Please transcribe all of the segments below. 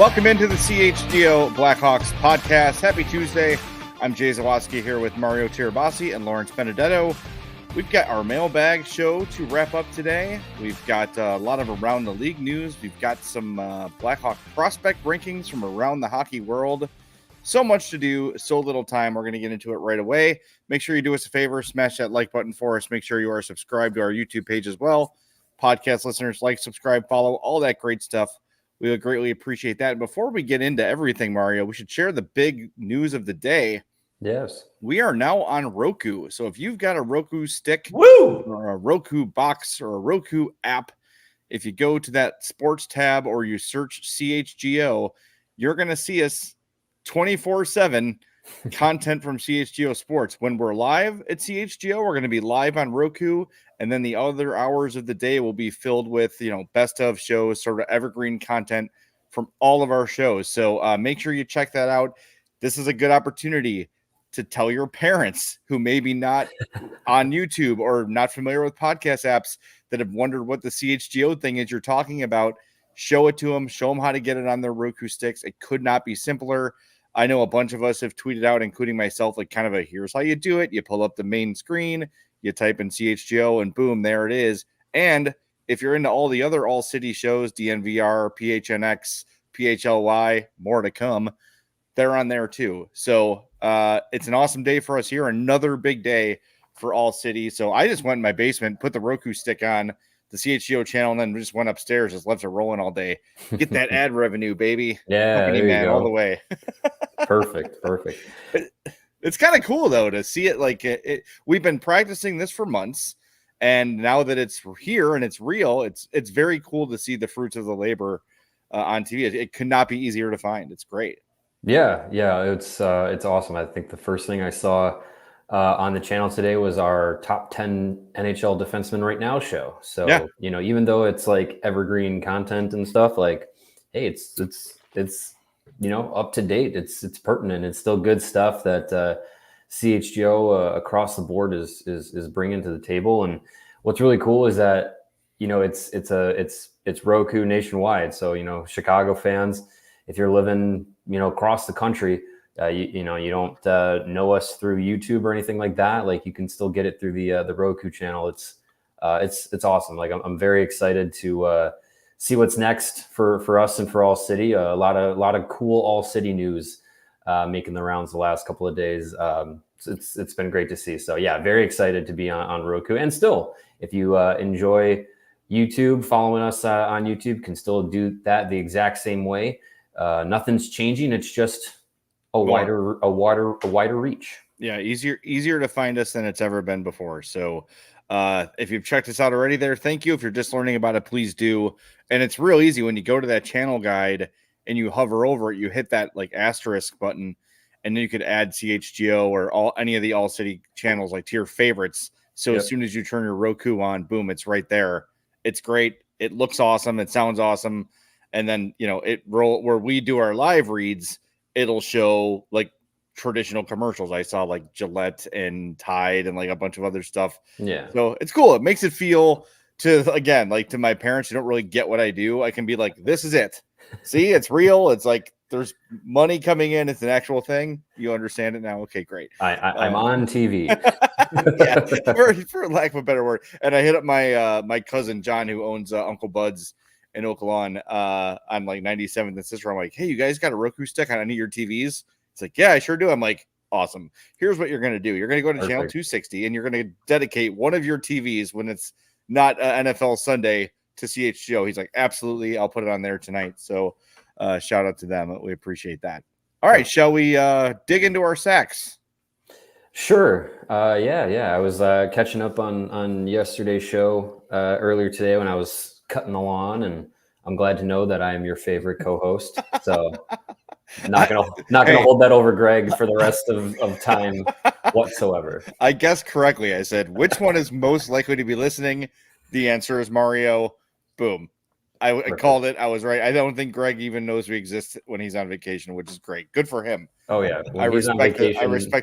Welcome into the CHGO Blackhawks Podcast. Happy Tuesday. I'm Jay Zawaski here with Mario Tirabassi and Lawrence Benedetto. We've got our mailbag show to wrap up today. We've got a lot of around the league news. We've got some Blackhawk prospect rankings from around the hockey world. So much to do, so little time. We're going to get into it right away. Make sure you do us a favor, smash that like button for us. Make sure you are subscribed to our YouTube page as well. Podcast listeners, like, subscribe, follow, all that great stuff. We would greatly appreciate that. And before we get into everything, Mario, we should share the big news of the day. Yes. We are now on Roku. So if you've got a Roku stick or a Roku box or a Roku app, if you go to that sports tab or you search CHGO, you're going to see us 24/7 content from CHGO Sports. When we're live at CHGO, we're going to be live on Roku. And then the other hours of the day will be filled with, best of shows, sort of evergreen content from all of our shows. So make sure you check that out. This is a good opportunity to tell your parents who maybe not on YouTube or not familiar with podcast apps that have wondered what the CHGO thing is you're talking about. Show it to them. Show them how to get it on their Roku sticks. It could not be simpler. I know a bunch of us have tweeted out, including myself, like kind of a here's how you do it. You pull up the main screen. You type in CHGO and boom, there it is. And if you're into all the other All-City shows, DNVR, PHNX, PHLY, more to come, they're on there too. So it's an awesome day for us here. Another big day for All-City. So I just went in my basement, put the Roku stick on the CHGO channel, and then just went upstairs, just left it rolling all day. Get that ad revenue, baby. Yeah, Company man all the way. Perfect. It's kind of cool, though, to see it like it. We've been practicing this for months, and now that it's here and it's real, it's very cool to see the fruits of the labor on TV. It could not be easier to find. It's great. Yeah, it's awesome. I think the first thing I saw on the channel today was our top 10 NHL defenseman right now show. So, yeah. Even though it's like evergreen content and stuff, like, hey, it's up to date. It's pertinent. It's still good stuff that CHGO across the board is bringing to the table. And what's really cool is that it's Roku nationwide. So Chicago fans, if you're living across the country, you don't know us through YouTube or anything like that. Like you can still get it through the Roku channel. It's awesome. Like I'm very excited to see what's next for us and for All-City. A lot of cool All-City news making the rounds the last couple of days. It's been great to see. So yeah, very excited to be on Roku. And still, if you enjoy YouTube, following us on YouTube, can still do that the exact same way. Nothing's changing. It's just a wider reach. Yeah, easier to find us than it's ever been before. So if you've checked us out already there, thank you. If you're just learning about it, please do. And it's real easy when you go to that channel guide and you hover over it, you hit that like asterisk button, and then you could add CHGO or any of the All-City channels like to your favorites. So As soon as you turn your Roku on, boom, it's right there. It's great. It looks awesome. It sounds awesome. And then, where we do our live reads, it'll show like traditional commercials. I saw like Gillette and Tide and like a bunch of other stuff. Yeah. So it's cool. It makes it feel to my parents who don't really get what I do. I can be like, this is it. See, it's real. It's like there's money coming in. It's an actual thing. You understand it now. Okay, great. I'm on TV. Yeah, for lack of a better word. And I hit up my cousin John, who owns Uncle Bud's in Oak Lawn on like 97th and Sister. I'm like, hey, you guys got a Roku stick on any of your TVs? It's like, yeah, I sure do. I'm like, awesome. Here's what you're going to do. You're going to go to channel 260 and you're going to dedicate one of your TVs when it's not NFL Sunday to CHGO. He's like, absolutely. I'll put it on there tonight. So shout out to them. We appreciate that. All right. Shall we dig into our sacks? Sure. Yeah. I was catching up on yesterday's show earlier today when I was cutting the lawn, and I'm glad to know that I am your favorite co-host. So not gonna hold that over Greg for the rest of time whatsoever. I guessed correctly. I said, which one is most likely to be listening? The answer is Mario. Boom. I called it. I was right. I don't think Greg even knows we exist when he's on vacation, which is great. Good for him. Oh yeah. I respect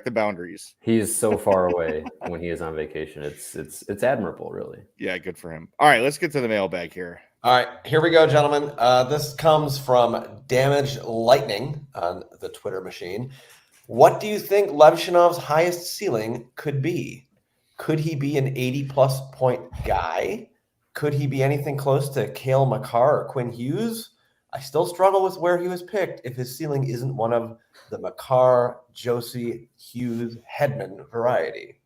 the boundaries. He is so far away when he is on vacation. It's admirable, really. Yeah, good for him. All right, let's get to the mailbag here. All right, here we go, gentlemen. This comes from Damaged Lightning on the Twitter machine. What do you think Levshunov's highest ceiling could be? Could he be an 80-plus point guy? Could he be anything close to Cale Makar or Quinn Hughes? I still struggle with where he was picked if his ceiling isn't one of the Makar, Josie, Hughes, Hedman variety.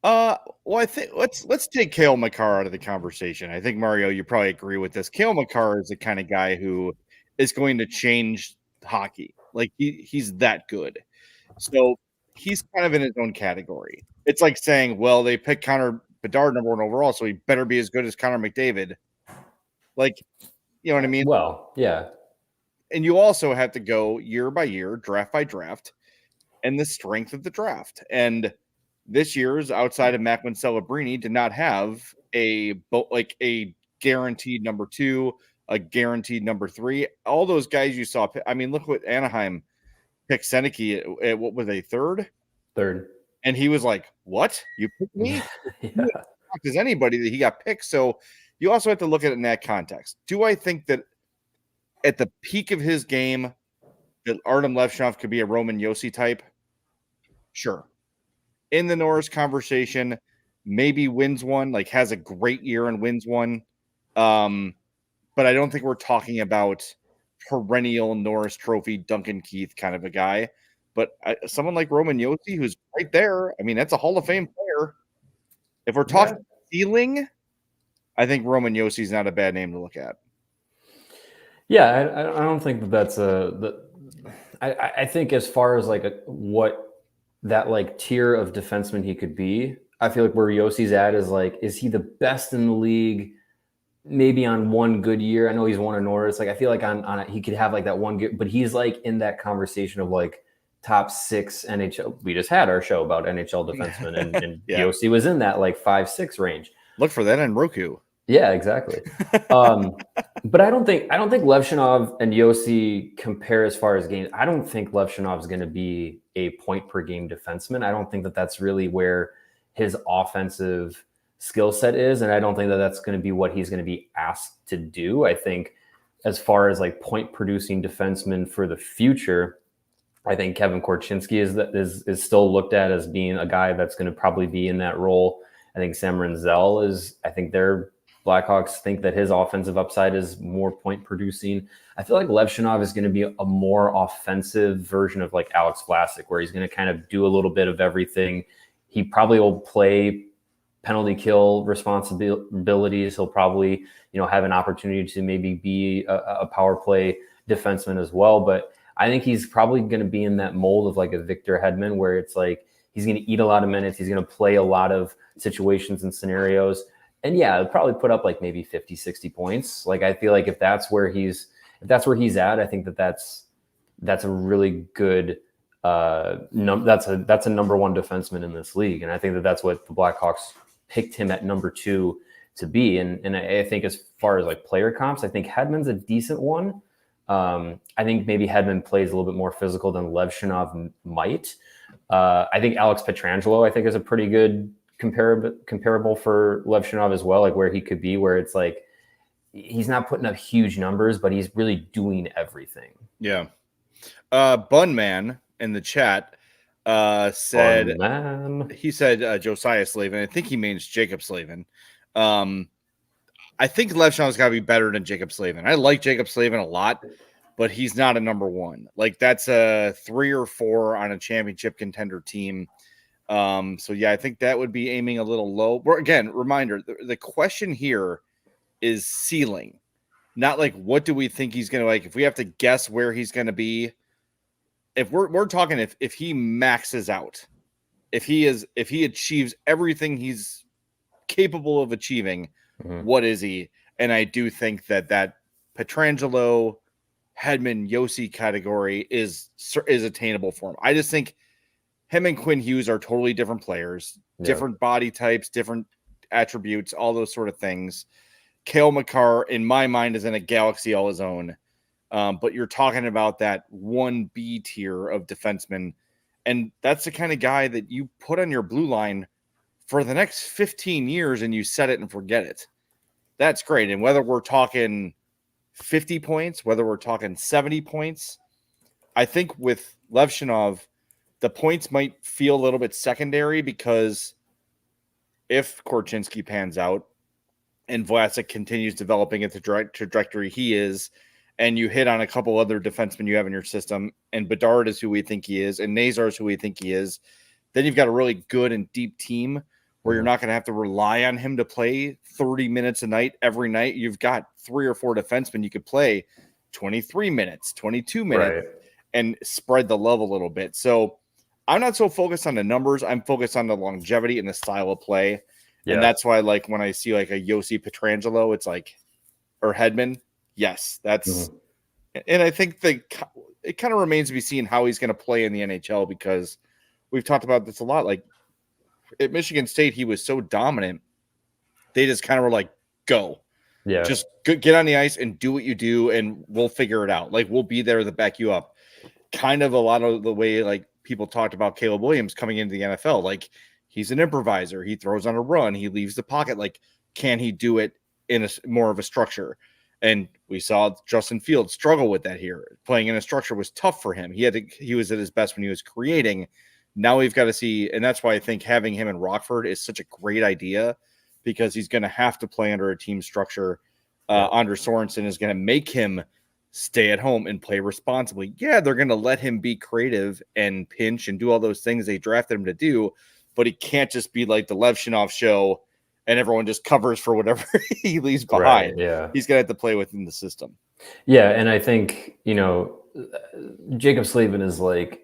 Well, I think let's take Cale Makar out of the conversation. I think Mario, you probably agree with this. Cale Makar is the kind of guy who is going to change hockey. Like he's that good. So he's kind of in his own category. It's like saying, well, they picked Connor Bedard number 1 overall, so he better be as good as Connor McDavid. Like, you know what I mean? Well, yeah. And you also have to go year by year, draft by draft, and the strength of the draft. And this year's, outside of Macklin Celebrini, did not have a guaranteed number 2, a guaranteed number 3. All those guys you saw. I mean, look what Anaheim picked Seneke at what was a third, and he was like, "What? You picked me?" Yeah. As anybody that he got picked. So you also have to look at it in that context. Do I think that at the peak of his game, that Artyom Levshunov could be a Roman Josi type? Sure. In the Norris conversation, maybe wins one, like has a great year and wins one. But I don't think we're talking about perennial Norris Trophy, Duncan Keith kind of a guy. But someone like Roman Josi, who's right there, I mean, that's a Hall of Fame player. If we're talking ceiling, I think Roman Yosi's not a bad name to look at. Yeah, I don't think that's I think as far as like what that like tier of defenseman he could be, I feel like where Yosi's at is like, is he the best in the league? Maybe on one good year. I know he's won a Norris. Like I feel like on he could have like that one good, but he's like in that conversation of like top 6 NHL. We just had our show about NHL defensemen, and Yeah. Josi was in that like 5-6 range. Look for that on Roku. Yeah, exactly. But I don't think Levshunov and Josi compare as far as games. I don't think Levshunov is going to be a point per game defenseman. I don't think that that's really where his offensive skill set is, and I don't think that that's going to be what he's going to be asked to do. I think as far as like point producing defenseman for the future, I think Kevin Korchinski is still looked at as being a guy that's going to probably be in that role. I think Sam Renzel is. I think their Blackhawks think that his offensive upside is more point producing. I feel like Levshunov is going to be a more offensive version of like Alex Vlasic, where he's going to kind of do a little bit of everything. He probably will play penalty kill responsibilities. He'll probably, have an opportunity to maybe be a power play defenseman as well. But I think he's probably going to be in that mold of like a Victor Hedman, where it's like he's going to eat a lot of minutes. He's going to play a lot of situations and scenarios. And yeah, he'll probably put up like maybe 50, 60 points. Like I feel like if that's where he's at, I think that's a really good that's a number 1 defenseman in this league. And I think that's what the Blackhawks picked him at number 2 to be. And I think as far as like player comps, I think Hedman's a decent one. I think maybe Hedman plays a little bit more physical than Levshunov might. I think Alex Pietrangelo, I think, is a pretty good comparable for Levshunov as well, like where he could be, where it's like he's not putting up huge numbers, but he's really doing everything. Yeah. Bunman in the chat said he said Josiah Slavin. I think he means Jacob Slavin. I think Levshunov's got to be better than Jacob Slavin. I like Jacob Slavin a lot, but he's not a number 1. Like that's a 3 or 4 on a championship contender team. So yeah, I think that would be aiming a little low. But again, reminder, the question here is ceiling, not like what do we think he's going to like. If we have to guess where he's going to be, if we're talking, if he maxes out, if he achieves everything he's capable of achieving, what is he? And I do think that Pietrangelo, Hedman, Josi category is attainable for him. I just think him and Quinn Hughes are totally different players, different body types, different attributes, all those sort of things. Cale Makar, in my mind, is in a galaxy all his own. But you're talking about that 1B tier of defensemen, and that's the kind of guy that you put on your blue line for the next 15 years and you set it and forget it. that's great. And whether we're talking 50 points, whether we're talking 70 points, I think with Levshunov, the points might feel a little bit secondary because if Korchinski pans out and Vlasic continues developing at the trajectory he is, and you hit on a couple other defensemen you have in your system, and Bedard is who we think he is, and Nazar is who we think he is, then you've got a really good and deep team where you're not going to have to rely on him to play 30 minutes a night every night. You've got 3 or 4 defensemen you could play 23 minutes, 22 minutes, and spread the love a little bit. So I'm not so focused on the numbers. I'm focused on the longevity and the style of play. Yeah. And that's why, like, when I see like a Yossi Pietrangelo, it's like, or Hedman, yes, that's, and I think it kind of remains to be seen how he's going to play in the NHL, because we've talked about this a lot. Like at Michigan State, he was so dominant. They just kind of were like, go. Yeah. Just get on the ice and do what you do, and we'll figure it out. Like, we'll be there to back you up. Kind of a lot of the way, like, people talked about Caleb Williams coming into the NFL. Like, he's an improviser. He throws on a run. He leaves the pocket. Like, can he do it in a more of a structure? And we saw Justin Fields struggle with that here. Playing in a structure was tough for him. He was at his best when he was creating. Now we've got to see, and that's why I think having him in Rockford is such a great idea, because he's going to have to play under a team structure. Anders Sorensen is going to make him stay at home and play responsibly. Yeah, they're going to let him be creative and pinch and do all those things they drafted him to do, but he can't just be like the Levshunov show and everyone just covers for whatever he leaves behind. Right, yeah. He's going to have to play within the system. Yeah, and I think, Jacob Slavin is like,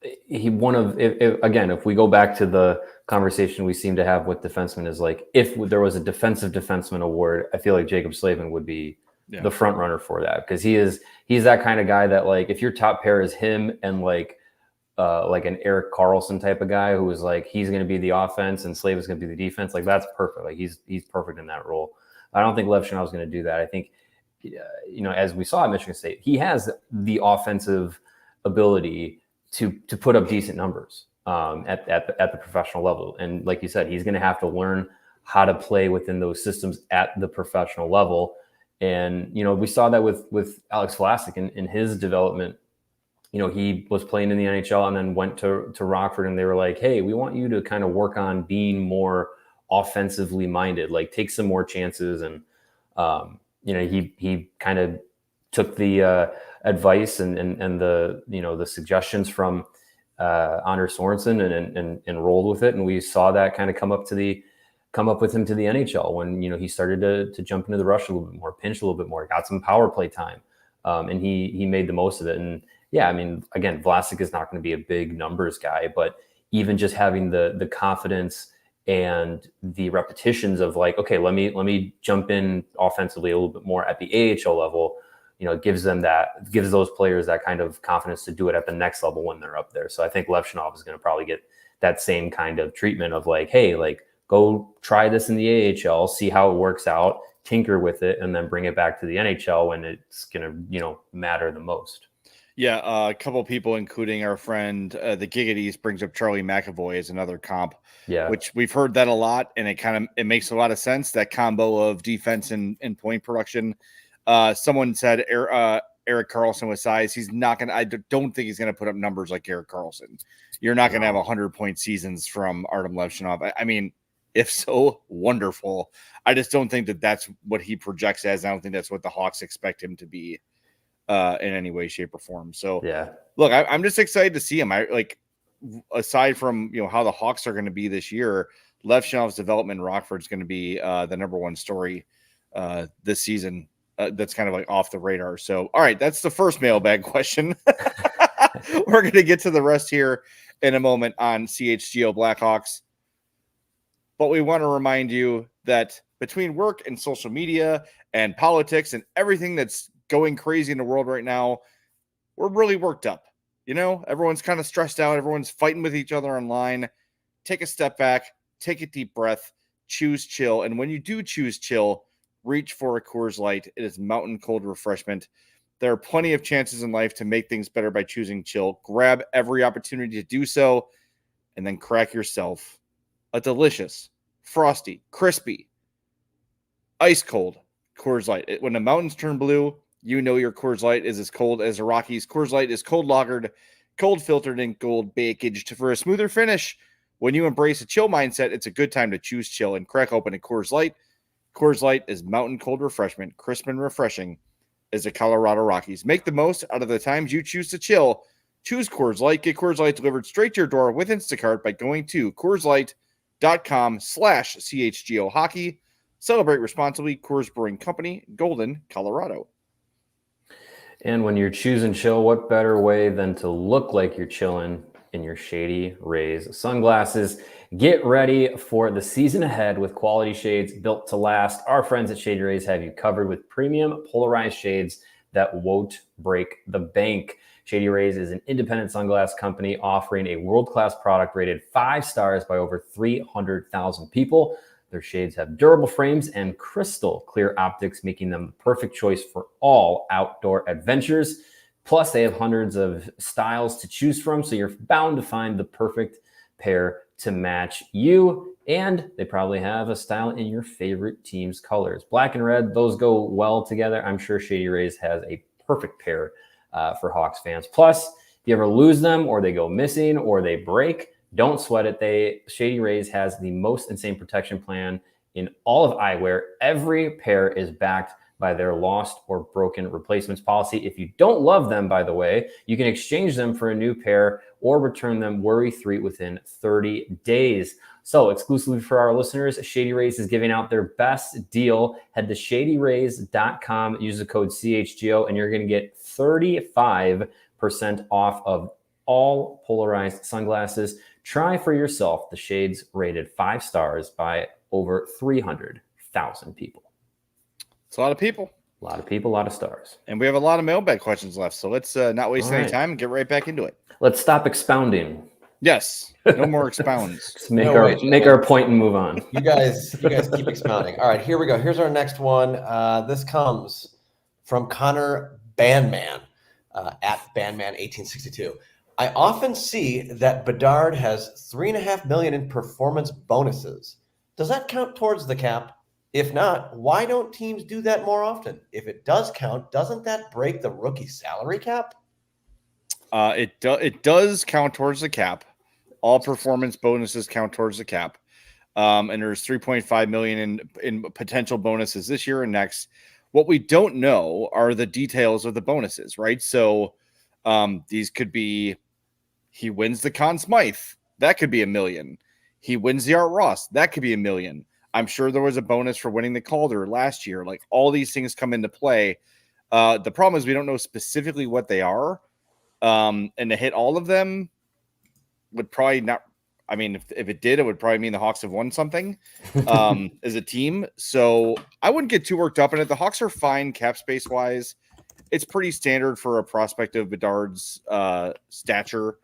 if we go back to the conversation we seem to have with defensemen, is like, if there was a defensive defenseman award, I feel like Jacob Slavin would be the front runner for that, because he's that kind of guy that, like, if your top pair is him and like an Erik Karlsson type of guy who is like, he's going to be the offense and Slavin's going to be the defense, like, that's perfect. Like, he's perfect in that role. I don't think Levshunov is going to do that. I think, as we saw at Michigan State, he has the offensive ability to put up decent numbers at the professional level. And like you said, he's going to have to learn how to play within those systems at the professional level. And, we saw that with Alex Vlasic in his development. He was playing in the NHL and then went to Rockford, and they were like, hey, we want you to kind of work on being more offensively minded, like take some more chances. And, he kind of took the advice and the, the suggestions from Anders Sorensen and rolled with it. And we saw that kind of come up with him to the NHL when, he started to jump into the rush a little bit more, pinch a little bit more, got some power play time. And he made the most of it. And yeah, I mean, again, Vlasic is not going to be a big numbers guy, but even just having the confidence and the repetitions of like, okay, let me jump in offensively a little bit more at the AHL level, gives those players that kind of confidence to do it at the next level when they're up there. So I think Levshunov is going to probably get that same kind of treatment of like, hey, like, go try this in the AHL, see how it works out, tinker with it, and then bring it back to the NHL when it's going to, matter the most. Yeah, a couple of people, including our friend the Gigaties, brings up Charlie McAvoy as another comp. Yeah, which we've heard that a lot, and it makes a lot of sense, that combo of defense and point production. Someone said Erik Karlsson with size. He's not going to. I don't think he's going to put up numbers like Erik Karlsson. You're not going to have 100-point seasons from Artyom Levshunov. I mean, if so, wonderful. I just don't think that's what he projects as. I don't think that's what the Hawks expect him to be in any way, shape, or form. So, yeah, look, I'm just excited to see him. I like, aside from how the Hawks are going to be this year, Levshunov's development in Rockford is going to be the number one story this season. That's kind of like off the radar. So, all right, that's the first mailbag question. We're going to get to the rest here in a moment on CHGO Blackhawks. But we want to remind you that between work and social media and politics and everything that's going crazy in the world right now, we're really worked up. Everyone's kind of stressed out. Everyone's fighting with each other online. Take a step back, take a deep breath, choose chill. And when you do choose chill, reach for a Coors Light. It is mountain cold refreshment. There are plenty of chances in life to make things better by choosing chill. Grab every opportunity to do so, and then crack yourself a delicious, frosty, crispy Ice cold Coors Light. When the mountains turn blue, you know your Coors Light is as cold as the Rockies. Coors Light is cold lagered, cold filtered, and cold baked for a smoother finish. When you embrace a chill mindset, it's a good time to choose chill and crack open a Coors Light. Coors Light is mountain cold refreshment, crisp and refreshing as the Colorado Rockies. Make the most out of the times you choose to chill. Choose Coors Light. Get Coors Light delivered straight to your door with Instacart by going to CoorsLight.com/CHGO Hockey. Celebrate responsibly. Coors Brewing Company, Golden, Colorado. And when you're choosing chill, what better way than to look like you're chilling in your Shady Rays sunglasses? Get ready for the season ahead with quality shades built to last. Our friends at Shady Rays have you covered with premium polarized shades that won't break the bank. Shady Rays is an independent sunglass company offering a world-class product rated 5 stars by over 300,000 people. Their shades have durable frames and crystal clear optics, making them the perfect choice for all outdoor adventures. Plus, they have hundreds of styles to choose from, so you're bound to find the perfect pair to match you. And they probably have a style in your favorite team's colors. Black and red, those go well together. I'm sure Shady Rays has a perfect pair for Hawks fans. Plus, if you ever lose them or they go missing or they break, don't sweat it. Shady Rays has the most insane protection plan in all of eyewear. Every pair is backed by their lost or broken replacements policy. If you don't love them, by the way, you can exchange them for a new pair or return them worry-free within 30 days. So exclusively for our listeners, Shady Rays is giving out their best deal. Head to shadyrays.com, use the code CHGO, and you're going to get 35% off of all polarized sunglasses. Try for yourself the shades rated 5 stars by over 300,000 people. It's a lot of people. A lot of people, a lot of stars. And we have a lot of mailbag questions left, so let's not waste any time and get right back into it. Let's stop expounding. Yes, no more expounds. Just make our point and move on. You guys keep expounding. All right, here we go. Here's our next one. This comes from Connor Bandman at Bandman1862. I often see that Bedard has $3.5 million in performance bonuses. Does that count towards the cap? If not, why don't teams do that more often? If it does count, doesn't that break the rookie salary cap? It does count towards the cap. All performance bonuses count towards the cap. And there's $3.5 million in potential bonuses this year and next. What we don't know are the details of the bonuses, right? So these could be, he wins the Conn Smythe. That could be $1 million. He wins the Art Ross. That could be $1 million. I'm sure there was a bonus for winning the Calder last year. Like, all these things come into play. The problem is we don't know specifically what they are. And to hit all of them would probably not. I mean, if it did, it would probably mean the Hawks have won something as a team. So I wouldn't get too worked up in it. The Hawks are fine cap space wise. It's pretty standard for a prospect of Bedard's stature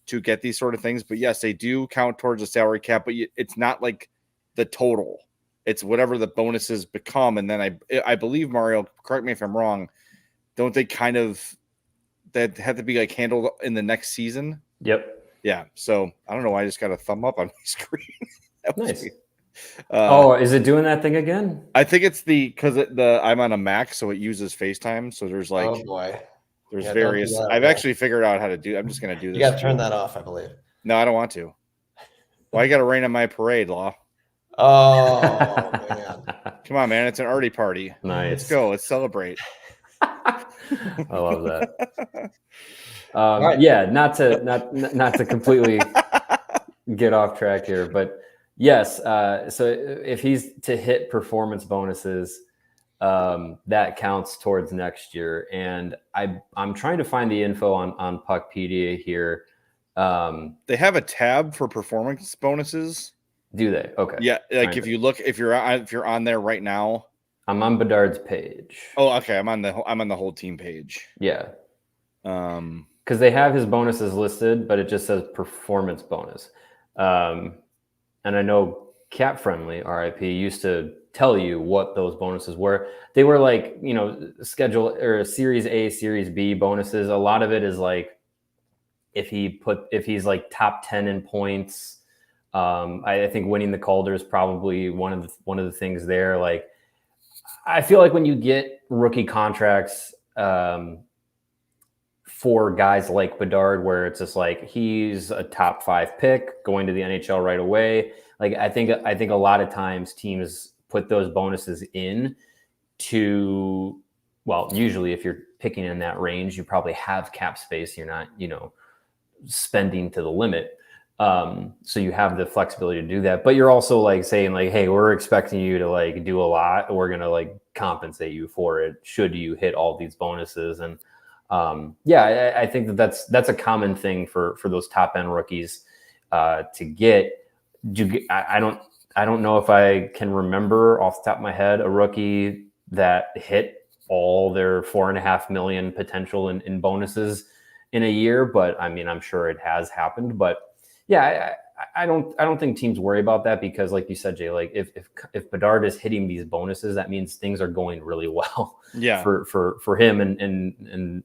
to get these sort of things. But yes, they do count towards the salary cap, but it's not like the total. It's whatever the bonuses become. And then I believe, Mario, correct me if I'm wrong, don't they kind of, that have to be like handled in the next season? Yep. Yeah. So I don't know why I just got a thumb up on my screen. Nice. Is it doing that thing again? I think it's because I'm on a Mac, so it uses FaceTime. So there's like, oh boy, there's various. I've actually figured out how to do. I'm just gonna do this. You got to turn that off, I believe. No, I don't want to. Why you got to rain on my parade, Law? Oh man! Come on, man! It's an arty party. Nice. Let's go. Let's celebrate. I love that. Right. Yeah, not to completely get off track here, but yes. So if he's to hit performance bonuses, that counts towards next year. And I'm trying to find the info on Puckpedia here. They have a tab for performance bonuses. Do they? Okay. Yeah, like if you look, if you're on there right now. I'm on Bedard's page. Oh, okay. I'm on the whole team page. Yeah. Because they have his bonuses listed, but it just says performance bonus. And I know Cap Friendly, RIP, used to tell you what those bonuses were. They were like, schedule or Series A, Series B bonuses. A lot of it is like if he's like top 10 in points. I think winning the Calder is probably one of the things there. Like, I feel like when you get rookie contracts for guys like Bedard, where it's just like he's a top 5 pick going to the NHL right away. Like I think a lot of times teams put those bonuses in to, well, usually if you're picking in that range, you probably have cap space. You're not, spending to the limit. So you have the flexibility to do that, but you're also like saying like, hey, we're expecting you to like do a lot. We're going to like compensate you for it should you hit all these bonuses. And I think that's a common thing for those top end rookies to get. I don't know if I can remember off the top of my head a rookie that hit all their $4.5 million potential in bonuses in a year, but I mean, I'm sure it has happened. But yeah, I don't think teams worry about that because, like you said, Jay, like if Bedard is hitting these bonuses, that means things are going really well. Yeah. For him and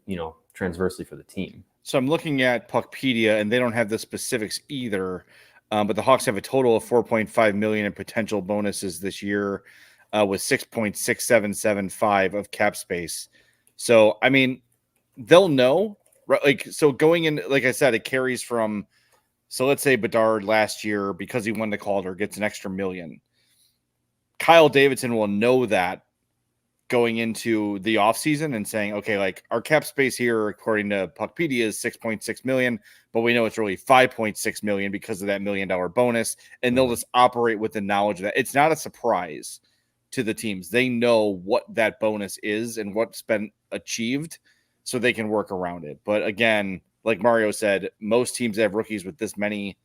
transversely for the team. So I'm looking at Puckpedia, and they don't have the specifics either. But the Hawks have a total of $4.5 million in potential bonuses this year, with $6.6775 of cap space. So I mean, they'll know, right? Like, so going in, like I said, it carries from. So let's say Bedard last year, because he won the Calder, gets an extra $1 million. Kyle Davidson will know that going into the offseason and saying, okay, like our cap space here, according to Puckpedia, is $6.6 million, but we know it's really $5.6 million because of that $1 million bonus. And they'll just operate with the knowledge that it's not a surprise to the teams. They know what that bonus is and what's been achieved, so they can work around it. But again, like Mario said, most teams that have rookies with this many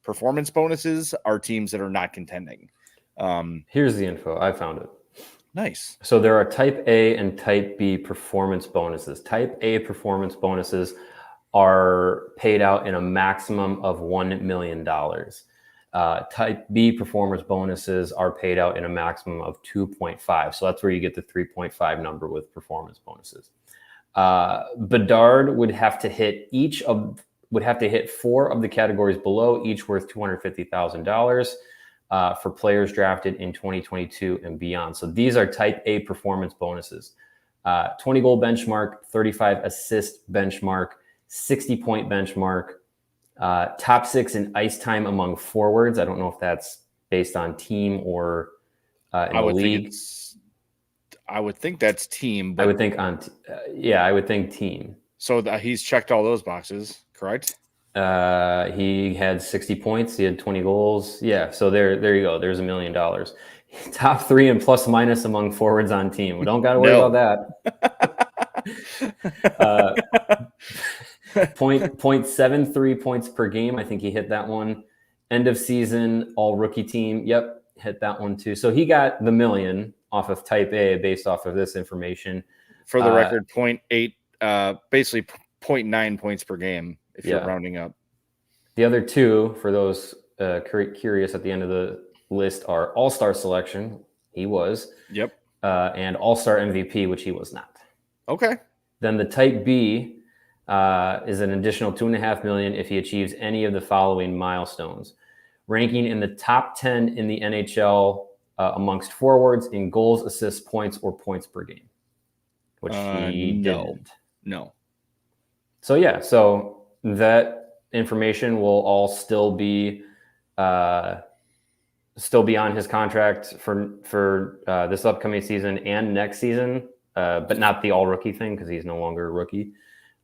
performance bonuses are teams that are not contending. Here's the info. I found it. Nice. So there are type A and type B performance bonuses. Type A performance bonuses are paid out in a maximum of $1 million. Type B performance bonuses are paid out in a maximum of 2.5. So that's where you get the 3.5 number with performance bonuses. Bedard would have to hit 4 of the categories below, each worth $250,000. For players drafted in 2022 and beyond. So these are type A performance bonuses. 20 goal benchmark, 35 assist benchmark, 60 point benchmark, top 6 in ice time among forwards. I don't know if that's based on team or in the league. I would think that's team. But I would think I would think team. So he's checked all those boxes, correct? He had 60 points. He had 20 goals. Yeah. So there you go. There's $1 million. Top 3 and plus minus among forwards on team. We don't got to worry about that. 0.73 points per game. I think he hit that one. End of season, all rookie team. Yep. Hit that one too. So he got the $1 million off of type A based off of this information. For the record, 0.8, basically 0.9 points per game. If you're rounding up. The other two, for those curious at the end of the list, are All-Star selection. He was. Yep. And All-Star MVP, which he was not. Okay. Then the type B is an additional $2.5 million if he achieves any of the following milestones. Ranking in the top 10 in the NHL amongst forwards in goals, assists, points, or points per game. Which he didn't. No. So, yeah. So that information will all still be on his contract for this upcoming season and next season, but not the all rookie thing because he's no longer a rookie.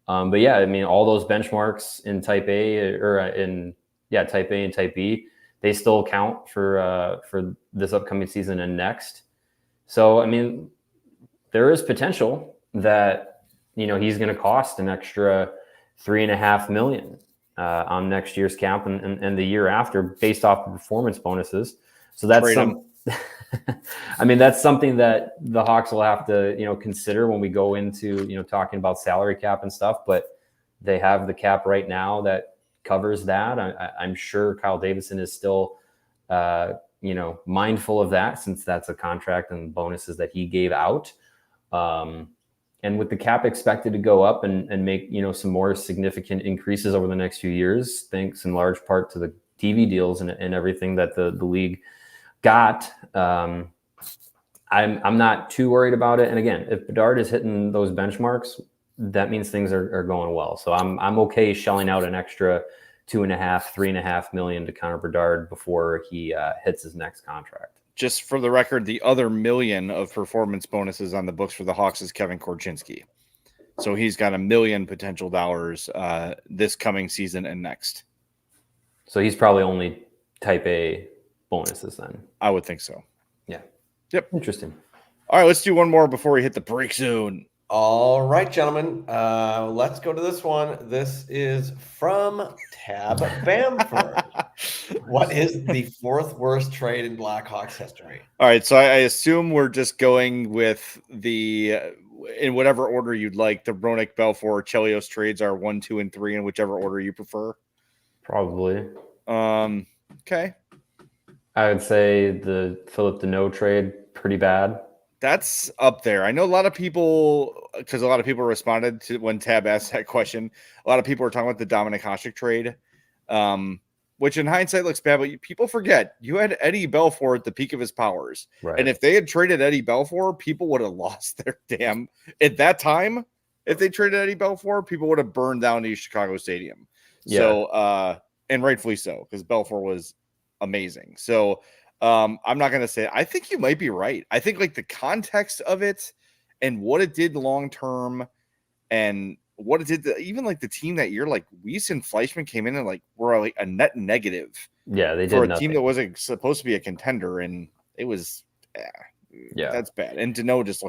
But yeah, I mean, all those benchmarks in type A type A and type B, they still count for this upcoming season and next. So, I mean, there is potential that, he's going to cost an extra $3.5 million on next year's cap and the year after based off of performance bonuses. So that's that's something that the Hawks will have to, consider when we go into, talking about salary cap and stuff, but they have the cap right now that covers that. I'm sure Kyle Davidson is still, mindful of that since that's a contract and bonuses that he gave out. And with the cap expected to go up and make, some more significant increases over the next few years, thanks in large part to the TV deals and everything that the league got, I'm not too worried about it. And again, if Bedard is hitting those benchmarks, that means things are going well. So I'm okay shelling out an extra $2.5-3.5 million to Connor Bedard before he hits his next contract. Just for the record, the other $1 million of performance bonuses on the books for the Hawks is Kevin Korchinski. So he's got $1 million potential dollars this coming season and next. So he's probably only type A bonuses then. I would think so. Yeah. Yep. Interesting. All right, let's do one more before we hit the break zone. All right, gentlemen. Let's go to this one. This is from Tab Bamford. What is the fourth worst trade in Blackhawks history? All right, so I assume we're just going with the in whatever order you'd like. The Roenick, Belfour, Chelios trades are 1, 2, and 3 in whichever order you prefer. Probably. Okay. I would say the Philip Deneau trade, pretty bad. That's up there. I know a lot of people, because a lot of people responded to when Tab asked that question. A lot of people were talking about the Dominic Hasek trade, which in hindsight looks bad, but people forget you had Eddie Belfour at the peak of his powers. Right. And if they had traded Eddie Belfour, people would have lost their damn at that time. If they traded Eddie Belfour, people would have burned down the Chicago Stadium. Yeah. So, and rightfully so, because Belfour was amazing. So, I'm not going to say, I think you might be right. I think like the context of it and what it did long-term and what it did to even like the team that year, like Weiss and Fleischman came in and like were like a net negative. Yeah, they did for a nothing. team that wasn't supposed to be a contender, and it was, yeah, that's bad. And Deneau just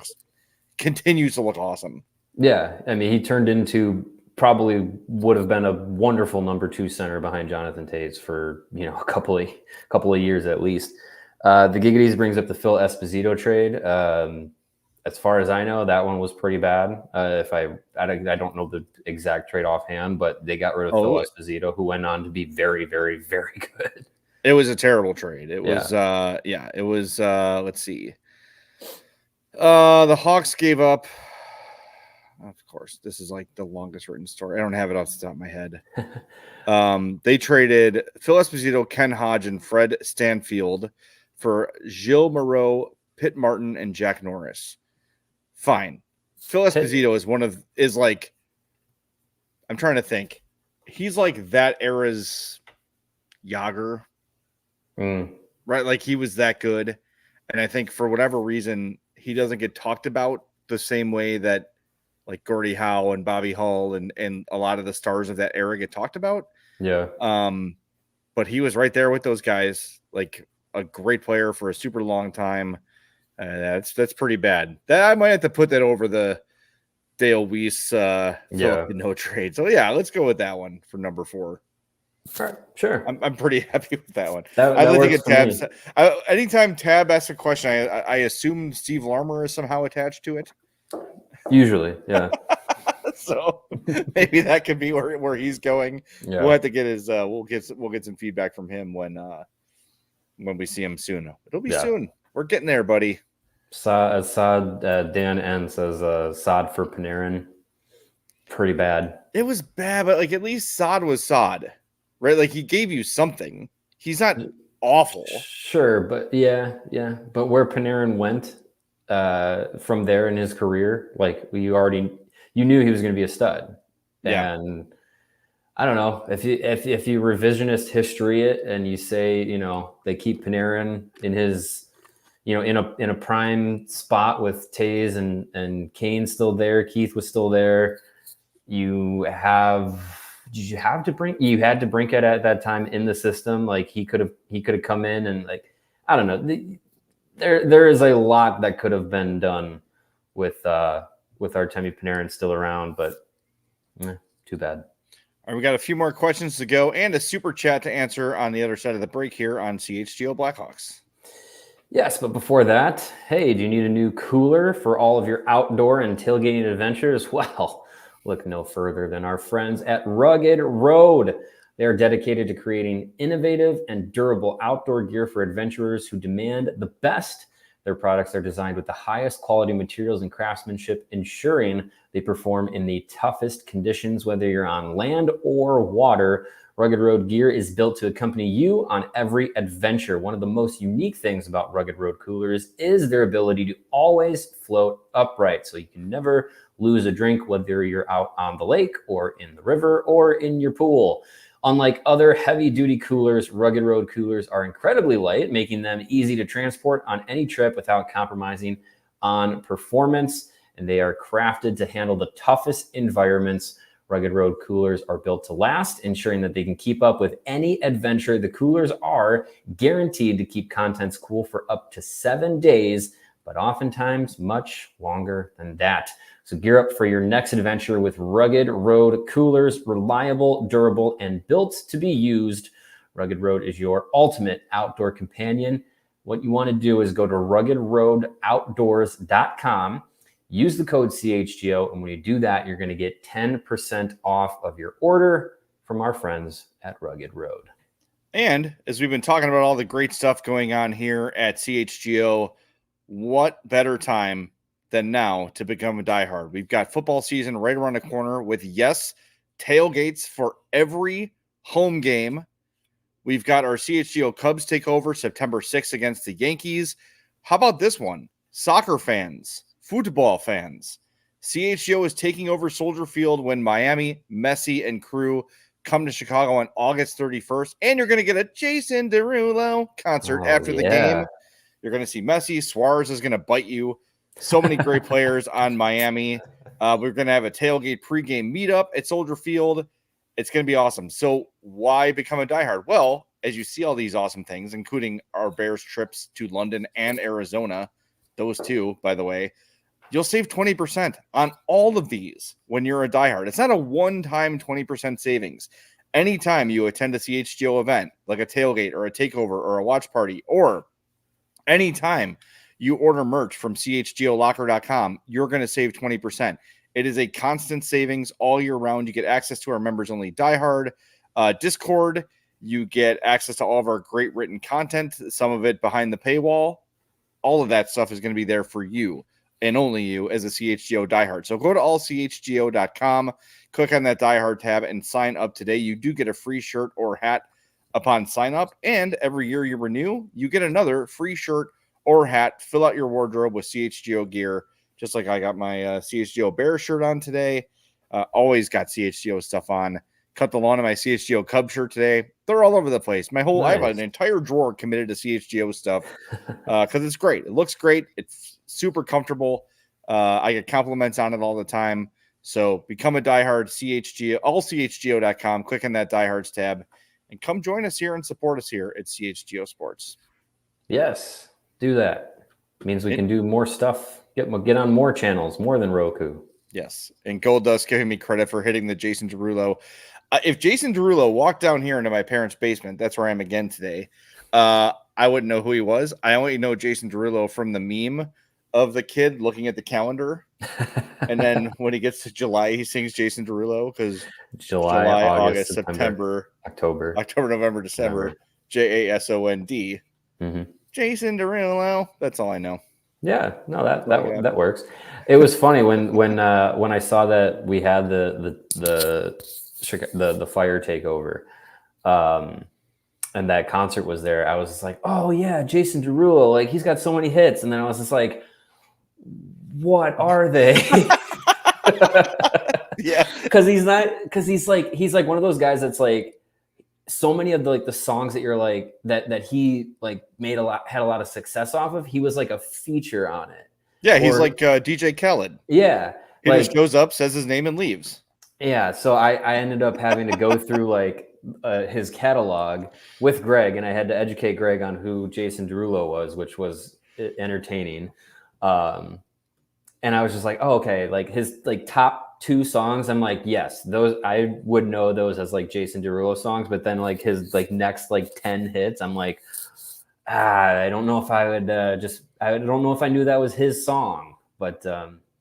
continues to look awesome. Yeah, I mean, he turned into probably would have been a wonderful number 2 center behind Jonathan Toews for a couple of years at least. The Gigaties brings up the Phil Esposito trade. As far as I know, that one was pretty bad. I don't know the exact trade offhand, but they got rid of Phil Esposito, who went on to be very, very, very good. It was a terrible trade. It was, it was. Let's see. The Hawks gave up. Of course, this is like the longest written story. I don't have it off the top of my head. They traded Phil Esposito, Ken Hodge, and Fred Stanfield for Gilles Moreau, Pitt Martin, and Jack Norris. Fine. Phil Esposito is like, I'm trying to think. He's like that era's Yager. Right? Like he was that good. And I think for whatever reason, he doesn't get talked about the same way that like Gordie Howe and Bobby Hull and a lot of the stars of that era get talked about. Yeah. But he was right there with those guys, like a great player for a super long time. That's pretty bad. That I might have to put that over the Dale Weiss Philip Deneau trade. So yeah, let's go with that one for number 4. Sure. I'm pretty happy with that one. I'd like to get Tabs. Anytime Tab asks a question, I assume Steve Larmer is somehow attached to it. Usually, yeah. So maybe that could be where he's going. Yeah. We'll have to get his. We'll get some feedback from him when we see him soon. It'll be soon. We're getting there, buddy. Dan N says Sod for Panarin. Pretty bad. It was bad, but like at least Sod was Sod, right? Like he gave you something. He's not awful. Sure, but yeah. But where Panarin went from there in his career, like you knew he was going to be a stud. Yeah. And I don't know if you revisionist history it and you say, they keep Panarin in his, in a prime spot with Toews and Kane still there. Keith was still there. You had to bring it at that time in the system. Like he could have come in and like, I don't know. There is a lot that could have been done with Artemi Panarin still around, but too bad. All right, we got a few more questions to go and a super chat to answer on the other side of the break here on CHGO Blackhawks. Yes, but before that, hey, do you need a new cooler for all of your outdoor and tailgating adventures? Well, look no further than our friends at Rugged Road. They are dedicated to creating innovative and durable outdoor gear for adventurers who demand the best. Their products are designed with the highest quality materials and craftsmanship, ensuring they perform in the toughest conditions, whether you're on land or water. Rugged Road gear is built to accompany you on every adventure. One of the most unique things about Rugged Road coolers is their ability to always float upright, so you can never lose a drink, whether you're out on the lake or in the river or in your pool. Unlike other heavy-duty coolers, Rugged Road coolers are incredibly light, making them easy to transport on any trip without compromising on performance, and they are crafted to handle the toughest environments. Rugged Road coolers are built to last, ensuring that they can keep up with any adventure. The coolers are guaranteed to keep contents cool for up to 7 days, but oftentimes much longer than that. So gear up for your next adventure with Rugged Road coolers, reliable, durable, and built to be used. Rugged Road is your ultimate outdoor companion. What you want to do is go to ruggedroadoutdoors.com. Use the code CHGO, and when you do that, you're going to get 10% off of your order from our friends at Rugged Road. And as we've been talking about all the great stuff going on here at CHGO, what better time than now to become a diehard? We've got football season right around the corner with, yes, tailgates for every home game. We've got our CHGO Cubs takeover September 6th against the Yankees. How about this one? Soccer fans, football fans. CHGO is taking over Soldier Field when Miami, Messi, and crew come to Chicago on August 31st. And you're going to get a Jason Derulo concert after the game. You're going to see Messi. Suarez is going to bite you. So many great players on Miami. We're going to have a tailgate pregame meetup at Soldier Field. It's going to be awesome. So why become a diehard? Well, as you see all these awesome things, including our Bears trips to London and Arizona, those two, by the way, you'll save 20% on all of these when you're a diehard. It's not a one-time 20% savings. Anytime you attend a CHGO event, like a tailgate or a takeover or a watch party, or anytime you order merch from chgolocker.com, you're going to save 20%. It is a constant savings all year round. You get access to our members-only diehard Discord. You get access to all of our great written content, some of it behind the paywall. All of that stuff is going to be there for you and only you as a CHGO diehard. So go to allchgo.com, click on that diehard tab, and sign up today. You do get a free shirt or hat upon sign up, and every year you renew, you get another free shirt or hat. Fill out your wardrobe with CHGO gear, just like I got my CHGO Bear shirt on today. Always got CHGO stuff on. Cut the lawn of my CHGO Cub shirt today. They're all over the place. I have an entire drawer committed to CHGO stuff because it's great. It looks great. It's super comfortable. I get compliments on it all the time. So become a diehard, CHGO, allchgo.com. Click on that diehards tab and come join us here and support us here at CHGO Sports. Yes, do that. It means we can do more stuff, get on more channels, more than Roku. Yes, and Gold Dust giving me credit for hitting the Jason Derulo. If Jason Derulo walked down here into my parents' basement, that's where I am again today, I wouldn't know who he was. I only know Jason Derulo from the meme of the kid looking at the calendar. And then when he gets to July, he sings Jason Derulo because July, August, September, October, November, December, JASOND. Mm-hmm. Jason Derulo. That's all I know. Yeah, no, that works. It was funny when I saw that we had the Fire takeover, and that concert was there. I was just like, oh yeah, Jason Derulo, like he's got so many hits, and then I was just like, what are they? Yeah, because he's like one of those guys that's like so many of the songs that you're like that he like had a lot of success off of. He was like a feature on it. Yeah, he's like DJ Khaled. Yeah, he just shows up, says his name, and leaves. Yeah, so I ended up having to go through like his catalog with Greg, and I had to educate Greg on who Jason Derulo was, which was entertaining. And I was just like, oh, okay, like his like top 2 songs, I'm like, yes, those I would know those as like Jason Derulo songs, but then like his like next like 10 hits, I'm like, I don't know if I would I don't know if I knew that was his song, but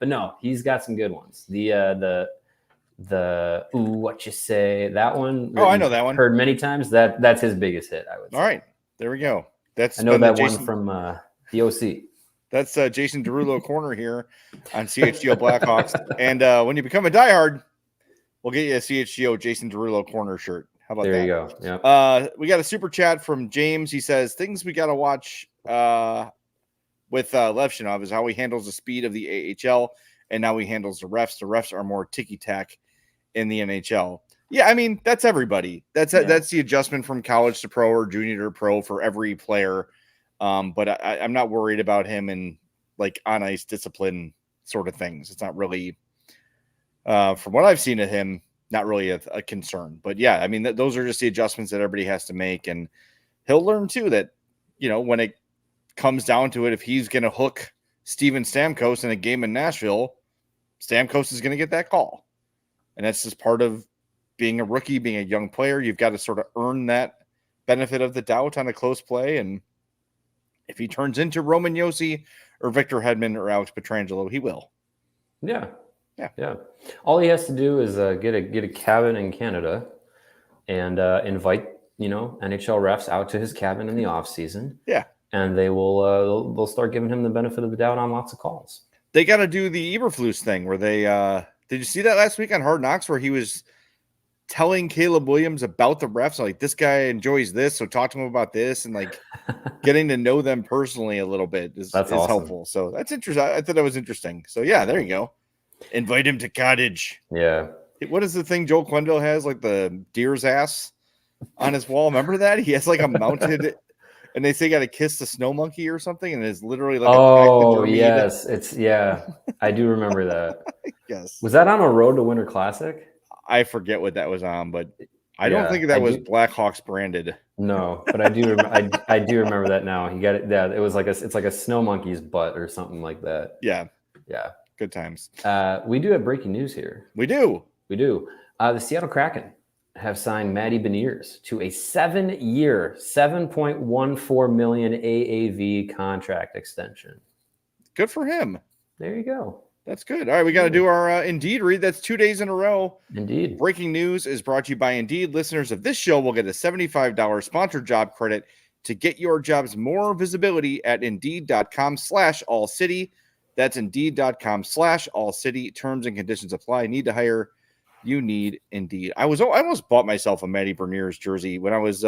no, he's got some good ones. The Ooh, What You Say, that one. Oh, I know that one. Heard many times. That's his biggest hit, I would say. All right, there we go. I know that one from the OC. That's Jason Derulo corner here on CHGO Blackhawks. And when you become a diehard, we'll get you a CHGO Jason Derulo corner shirt. How about there that? you go. Yeah. We got a super chat from James. He says things we got to watch with Levshunov is how he handles the speed of the AHL and now he handles the refs. The refs are more ticky-tack in the NHL. Yeah, I mean, that's everybody. That's the adjustment from college to pro or junior to pro for every player. But I'm not worried about him in like on ice discipline sort of things. It's not really, from what I've seen of him, not really a concern. But yeah, I mean, those are just the adjustments that everybody has to make. And he'll learn too that, when it comes down to it, if he's going to hook Steven Stamkos in a game in Nashville, Stamkos is going to get that call. And that's just part of being a rookie, being a young player. You've got to sort of earn that benefit of the doubt on a close play. And if he turns into Roman Josi or Victor Hedman or Alex Pietrangelo, he will. Yeah. All he has to do is get a cabin in Canada and invite NHL refs out to his cabin in the off season. Yeah, and they will they'll start giving him the benefit of the doubt on lots of calls. They got to do the Eberflus thing where they did you see that last week on Hard Knocks where he was telling Caleb Williams about the refs, like this guy enjoys this, so talk to him about this, and like getting to know them personally a little bit is awesome. Helpful. So that's interesting. I thought that was interesting. So yeah, there you go. Invite him to cottage. Yeah. What is the thing Joel Quenneville has, like the deer's ass on his wall? Remember that? He has like a mounted, and they say got to kiss the snow monkey or something, and it's literally like yes, I do remember that. Yes. Was that on a Road to Winter Classic? I forget what that was on, but I don't think that was Blackhawks branded. No, but I do. I do remember that now. He got it. Yeah, it was like it's like a snow monkey's butt or something like that. Yeah. Good times. We do have breaking news here. We do. The Seattle Kraken have signed Matty Beniers to a 7-year, $7.14 million AAV contract extension. Good for him. There you go. That's good. All right, we got to do our Indeed read. That's 2 days in a row. Indeed. Breaking news is brought to you by Indeed. Listeners of this show will get a $75 sponsored job credit to get your jobs more visibility at Indeed.com/AllCity. That's Indeed.com/AllCity. Terms and conditions apply. Need to hire? You need Indeed. I almost bought myself a Matty Beniers jersey when I was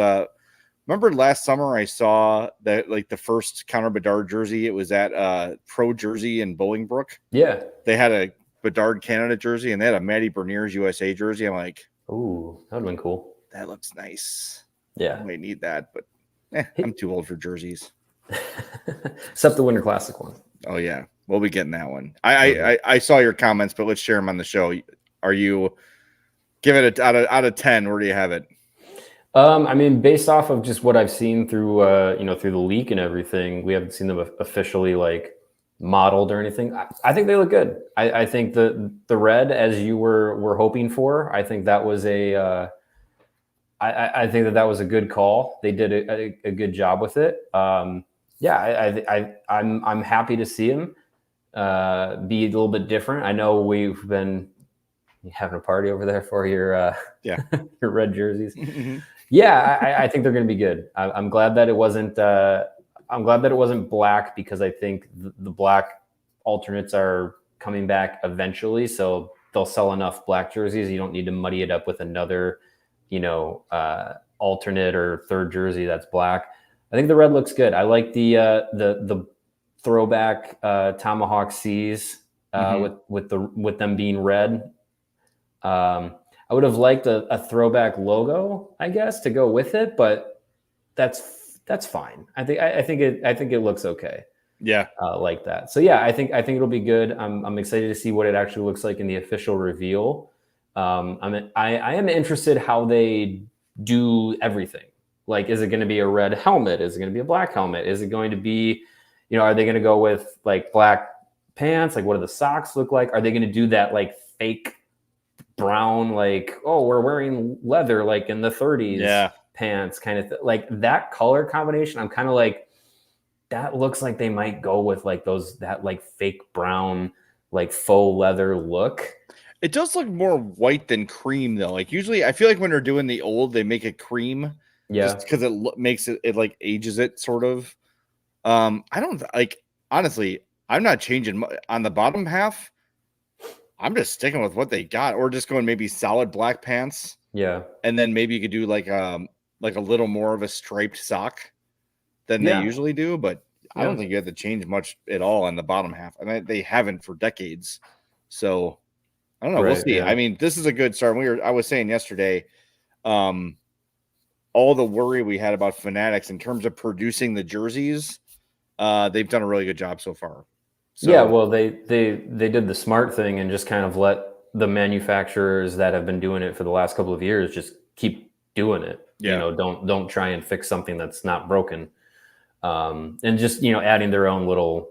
remember last summer I saw that like the first Connor Bedard jersey. It was at Pro Jersey in Bolingbrook. Yeah. They had a Bedard Canada jersey and they had a Matty Beniers USA jersey. I'm like, ooh, that would have been cool. That looks nice. Yeah. I might need that, but I'm too old for jerseys. Except the Winter Classic one. Oh yeah. We'll be getting that one. I saw your comments, but let's share them on the show. Are you give it out of 10? Where do you have it? I mean, based off of just what I've seen through through the leak and everything, we haven't seen them officially like modeled or anything. I think they look good. I think the red, as you were hoping for, I think that was I think that was a good call. They did a good job with it. I'm happy to see him be a little bit different. I know we've been having a party over there for your your red jerseys. Mm-hmm. Yeah, I think they're going to be good. I'm glad that it wasn't. I'm glad that it wasn't black because I think the black alternates are coming back eventually, so they'll sell enough black jerseys. You don't need to muddy it up with another, alternate or third jersey that's black. I think the red looks good. I like the throwback Tomahawk C's with them being red. I would have liked a throwback logo, I guess, to go with it, but that's fine. I think it looks okay. Yeah, like that. So yeah, I think it'll be good. I'm excited to see what it actually looks like in the official reveal. I am interested how they do everything. Like, is it going to be a red helmet? Is it going to be a black helmet? Is it going to be, are they going to go with like black pants? Like, what do the socks look like? Are they going to do that like fake brown, like, oh, we're wearing leather like in the 30s pants kind of like that color combination? I'm kind of like, that looks like they might go with like that like fake brown, like faux leather look. It does look more white than cream though. Like usually I feel like when they're doing the old, they make it cream. Yeah. Just because it makes it like ages it sort of. I don't like, honestly, I'm not changing on the bottom half. I'm just sticking with what they got, or just going maybe solid black pants Yeah. And then maybe you could do like a little more of a striped sock than they usually do, but I don't think you have to change much at all in the bottom half. And they haven't for decades. So I don't know. We'll see. I mean, this is a good start. I was saying yesterday, all the worry we had about Fanatics in terms of producing the jerseys, they've done a really good job so far. So, yeah, well, they did the smart thing and just kind of let the manufacturers that have been doing it for the last couple of years just keep doing it. Yeah. You know, don't try and fix something that's not broken. And just, adding their own little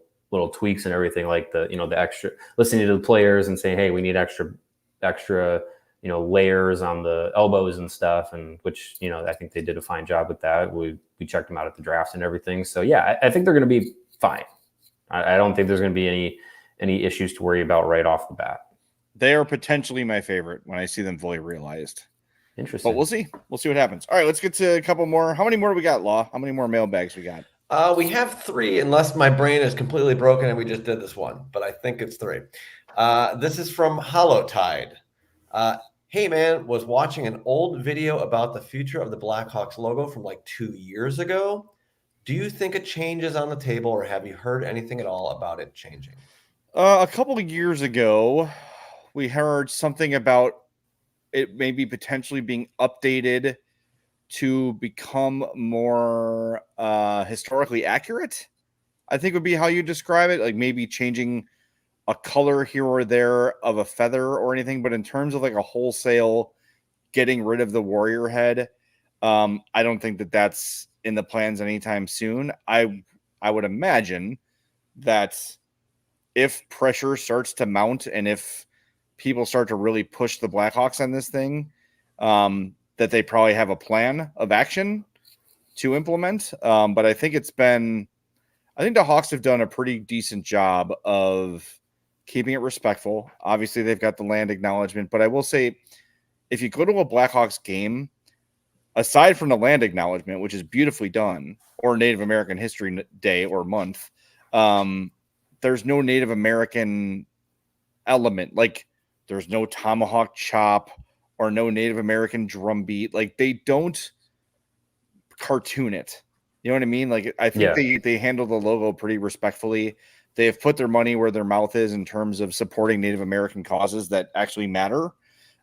tweaks and everything, like the extra, listening to the players and saying, hey, we need extra, layers on the elbows and stuff. And which, I think they did a fine job with that. We checked them out at the draft and everything. So yeah, I think they're going to be fine. I don't think there's going to be any issues to worry about right off the bat. They are potentially my favorite when I see them fully realized. Interesting. But we'll see. We'll see what happens. All right, let's get to a couple more. How many more do we got, Law? How many more mailbags we got? We have 3, unless my brain is completely broken and we just did this one, but I think it's 3. This is from Hollow Tide. Hey, man, was watching an old video about the future of the Blackhawks logo from like 2 years ago. Do you think a change is on the table, or have you heard anything at all about it changing? A couple of years ago, we heard something about it maybe potentially being updated to become more historically accurate, I think would be how you describe it. Like maybe changing a color here or there of a feather or anything. But in terms of like a wholesale getting rid of the warrior head, I don't think that that's in the plans anytime soon. I would imagine that if pressure starts to mount and if people start to really push the Blackhawks on this thing, that they probably have a plan of action to implement. But I think the Hawks have done a pretty decent job of keeping it respectful. Obviously, they've got the land acknowledgement, but I will say, if you go to a Blackhawks game, aside from the land acknowledgement, which is beautifully done, or Native American History Day or month, there's no Native American element. Like there's no tomahawk chop or no Native American drum beat. Like they don't cartoon it. You know what I mean? Like I think they handle the logo pretty respectfully. They have put their money where their mouth is in terms of supporting Native American causes that actually matter.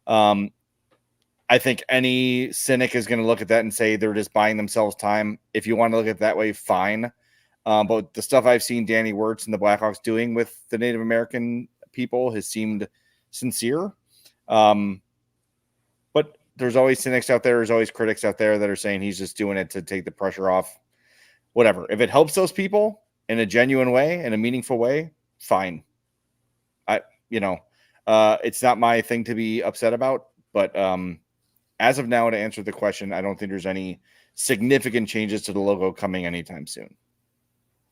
I think any cynic is going to look at that and say they're just buying themselves time. If you want to look at it that way, fine. But the stuff I've seen Danny Wirtz and the Blackhawks doing with the Native American people has seemed sincere. But there's always cynics out there. There's always critics out there that are saying he's just doing it to take the pressure off. Whatever. If it helps those people in a genuine way, in a meaningful way, fine. It's not my thing to be upset about, but as of now, to answer the question, I don't think there's any significant changes to the logo coming anytime soon.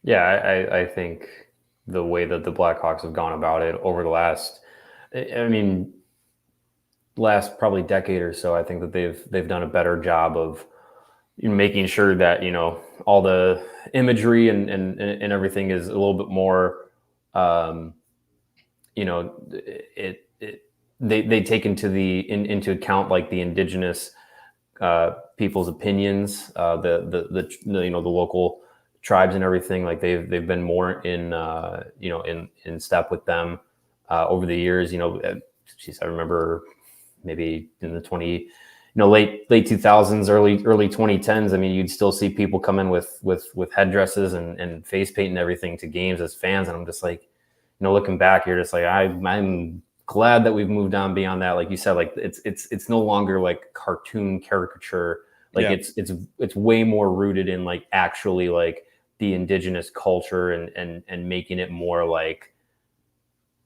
Yeah, I think the way that the Blackhawks have gone about it over the last probably decade or so, I think that they've done a better job of making sure that all the imagery and everything is a little bit more they take into account like the indigenous people's opinions, the local tribes and everything. Like they've been more in step with them over the years. I remember maybe in the late 2000s, early 2010s. I mean, you'd still see people come in with headdresses and face paint and everything to games as fans, and I'm just like, looking back, you're just like, I'm glad that we've moved on beyond that. Like you said, like it's no longer like cartoon caricature. Like it's way more rooted in like actually like the indigenous culture and making it more like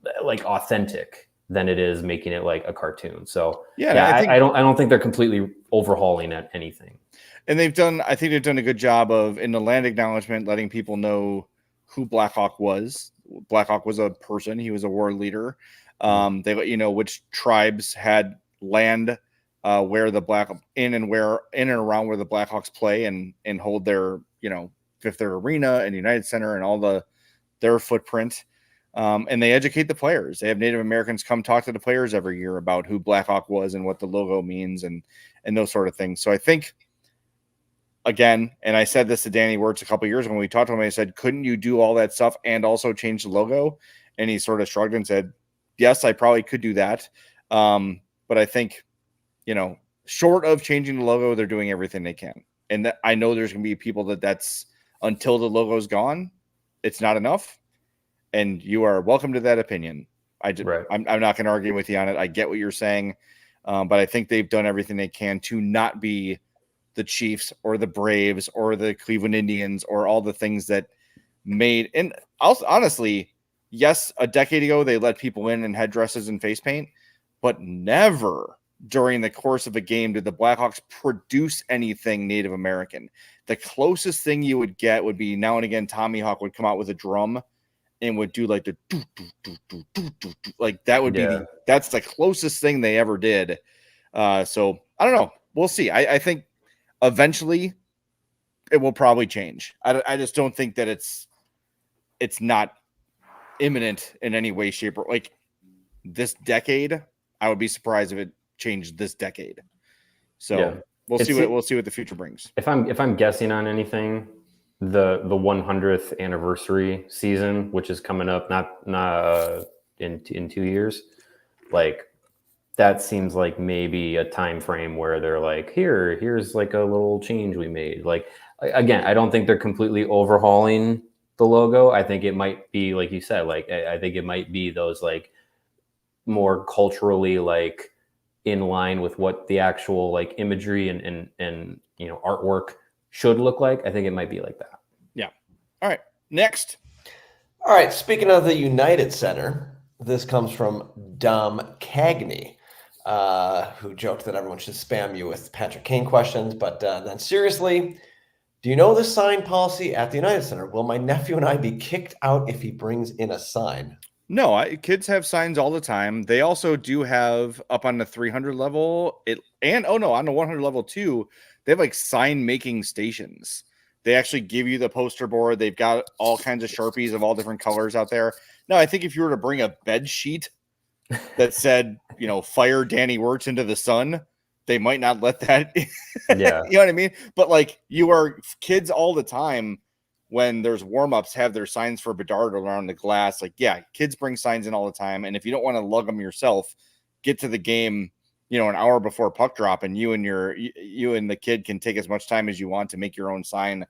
authentic than it is making it like a cartoon. So I don't think they're completely overhauling at anything. And I think they've done a good job of, in the land acknowledgement, letting people know who Blackhawk was. Blackhawk was a person. He was a war leader. They let you know which tribes had land where the in and around where the Blackhawks play and hold their Fifth Third Arena and United Center and all their footprint. And they educate the players. They have Native Americans come talk to the players every year about who Blackhawk was and what the logo means and those sort of things. So I think, again, and I said this to Danny Wirtz a couple of years ago when we talked to him, I said, couldn't you do all that stuff and also change the logo? And he sort of shrugged and said, yes, I probably could do that. But I think, short of changing the logo, they're doing everything they can. And I know there's going to be people that's until the logo is gone, it's not enough. And you are welcome to that opinion. I'm not going to argue with you on it. I get what you're saying. But I think they've done everything they can to not be the Chiefs or the Braves or the Cleveland Indians or all the things that made. And also, honestly, yes, a decade ago, they let people in headdresses and face paint, but never during the course of a game did the Blackhawks produce anything Native American. The closest thing you would get would be now and again, Tommy Hawk would come out with a drum and would do like the like that would be that's the closest thing they ever did. So I don't know. We'll see. I think eventually it will probably change. I just don't think that it's not imminent in any way, shape, or like this decade. I would be surprised if it changed this decade. So we'll see what the future brings. If I'm guessing on anything, the 100th anniversary season, which is coming up not in 2 years, like that seems like maybe a time frame where they're like, here's like a little change we made. Like, again, I don't think they're completely overhauling the logo. I think it might be, like you said, like I think it might be those like more culturally like in line with what the actual like imagery and artwork should look like. I think it might be like that. Yeah. All right. Next. All right. Speaking of the United Center, this comes from Dom Cagney, who joked that everyone should spam you with Patrick Kane questions. But then seriously, do you know the sign policy at the United Center? Will my nephew and I be kicked out if he brings in a sign? No, kids have signs all the time. They also do have up on the 300 level on the 100 level too. They have like sign making stations. They actually give you the poster board. They've got all kinds of Sharpies of all different colors out there. Now, I think if you were to bring a bed sheet that said, fire Danny Wirtz into the sun, they might not let that. Yeah. You know what I mean? But like kids all the time when there's warm-ups have their signs for Bedard around the glass. Like, yeah, kids bring signs in all the time. And if you don't want to lug them yourself, get to the game, an hour before puck drop, and you and the kid can take as much time as you want to make your own sign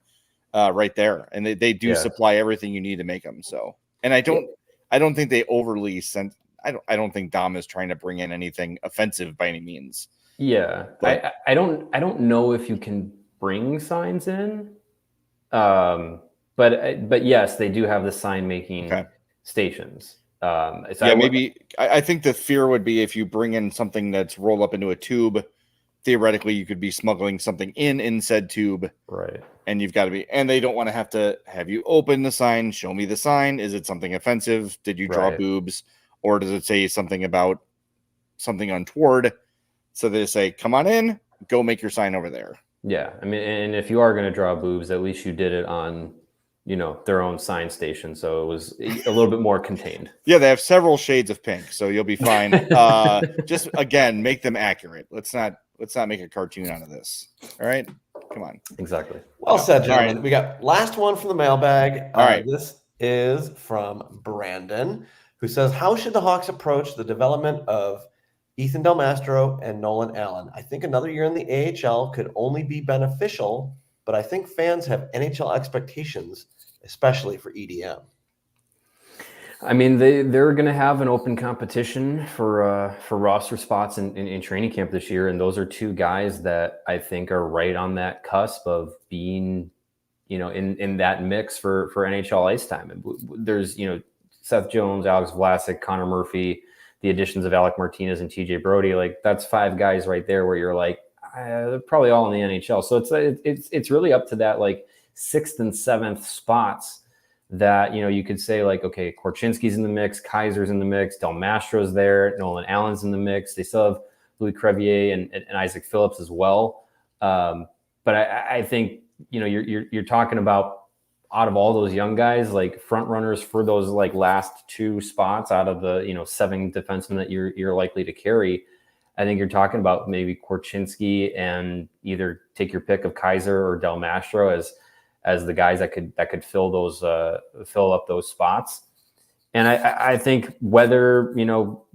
right there. And they do supply everything you need to make them. So, and I don't think they overly sent. I don't think Dom is trying to bring in anything offensive by any means. Yeah. But I don't know if you can bring signs in. But yes, they do have the sign making stations. I think the fear would be if you bring in something that's rolled up into a tube, theoretically you could be smuggling something in said tube. Right. And you've got to be, and they don't want to have you open the sign, show me the sign. Is it something offensive? Did you draw boobs? Or does it say something about something untoward? So they say, come on in, go make your sign over there. Yeah. I mean, and if you are going to draw boobs, at least you did it on, their own sign station. So it was a little bit more contained. Yeah. They have several shades of pink, so you'll be fine. Just again, make them accurate. Let's not make a cartoon out of this. All right. Come on. Exactly. Well said, gentlemen. Right. We got last one from the mailbag. All right. This is from Brandon, who says, how should the Hawks approach the development of Ethan Del Mastro and Nolan Allen? I think another year in the AHL could only be beneficial, but I think fans have NHL expectations, especially for EDM. I mean, they're going to have an open competition for roster spots in training camp this year, and those are two guys that I think are right on that cusp of being, in that mix for NHL ice time. There's, Seth Jones, Alex Vlasic, Connor Murphy, the additions of Alec Martinez and TJ Brody. Like, that's five guys right there where you're like, they're probably all in the NHL. So it's really up to that like sixth and seventh spots that, you could say like, okay, Korchinski's in the mix, Kaiser's in the mix, Del Mastro's there, Nolan Allen's in the mix. They still have Louis Crevier and Isaac Phillips as well. But I think, you're talking about out of all those young guys, like front runners for those like last 2 spots out of the 7 defensemen that you're likely to carry, I think you're talking about maybe Korchinski and either take your pick of Kaiser or Del Mastro as the guys that could fill up those spots. And I think whether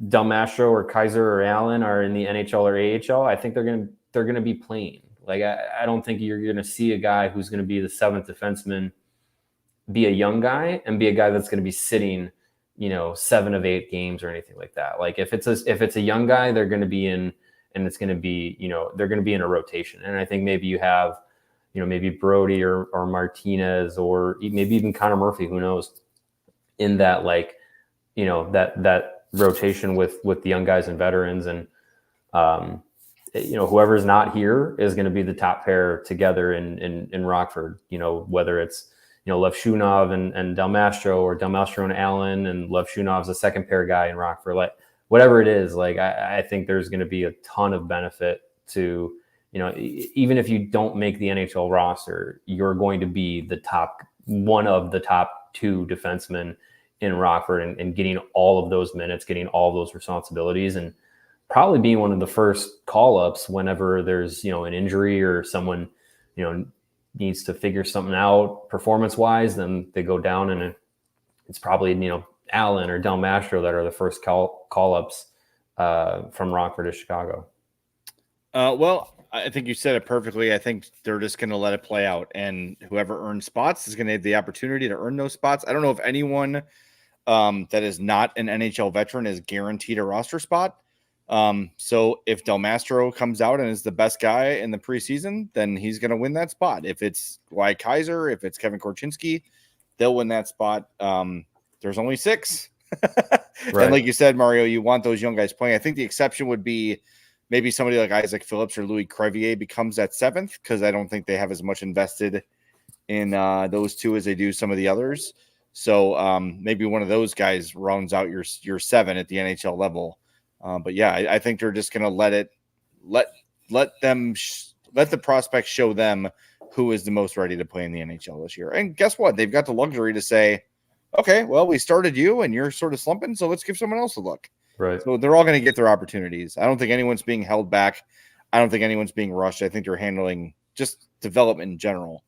Del Mastro or Kaiser or Allen are in the NHL or AHL, I think they're gonna be playing. Like I don't think you're gonna see a guy who's gonna be the 7th defenseman be a young guy and be a guy that's gonna be sitting 7 of 8 games or anything like that. Like if it's a young guy, they're gonna be in, and it's gonna be they're gonna be in a rotation. And I think maybe you have maybe Brody or Martinez or maybe even Connor Murphy, who knows, in that that rotation with the young guys and veterans. And whoever's not here is going to be the top pair together in Rockford, whether it's Levshunov and Del Mastro, or Del Mastro and Allen, and Levshunov's a second pair guy in Rockford. Like whatever it is, like I think there's going to be a ton of benefit to even if you don't make the NHL roster, you're going to be one of the top 2 defensemen in Rockford, and getting all of those minutes, getting all of those responsibilities, and probably being one of the first call-ups whenever there's an injury or someone needs to figure something out performance-wise. Then they go down, and it's probably Allen or Del Mastro that are the first call-ups from Rockford to Chicago. Well, I think you said it perfectly. I think they're just going to let it play out, and whoever earns spots is going to have the opportunity to earn those spots. I don't know if anyone that is not an NHL veteran is guaranteed a roster spot. So if Del Mastro comes out and is the best guy in the preseason, then he's going to win that spot. If it's Wyatt Kaiser, if it's Kevin Korchinski, they'll win that spot. There's only 6. Right. And like you said, Mario, you want those young guys playing. I think the exception would be maybe somebody like Isaac Phillips or Louis Crevier becomes that 7th, because I don't think they have as much invested in those 2 as they do some of the others. So maybe one of those guys rounds out your 7 at the NHL level. But yeah, I think they're just going to let the prospects show them who is the most ready to play in the NHL this year. And guess what? They've got the luxury to say, okay, well, we started you and you're sort of slumping, so let's give someone else a look. Right. So they're all going to get their opportunities. I don't think anyone's being held back. I don't think anyone's being rushed. I think they're handling just development in general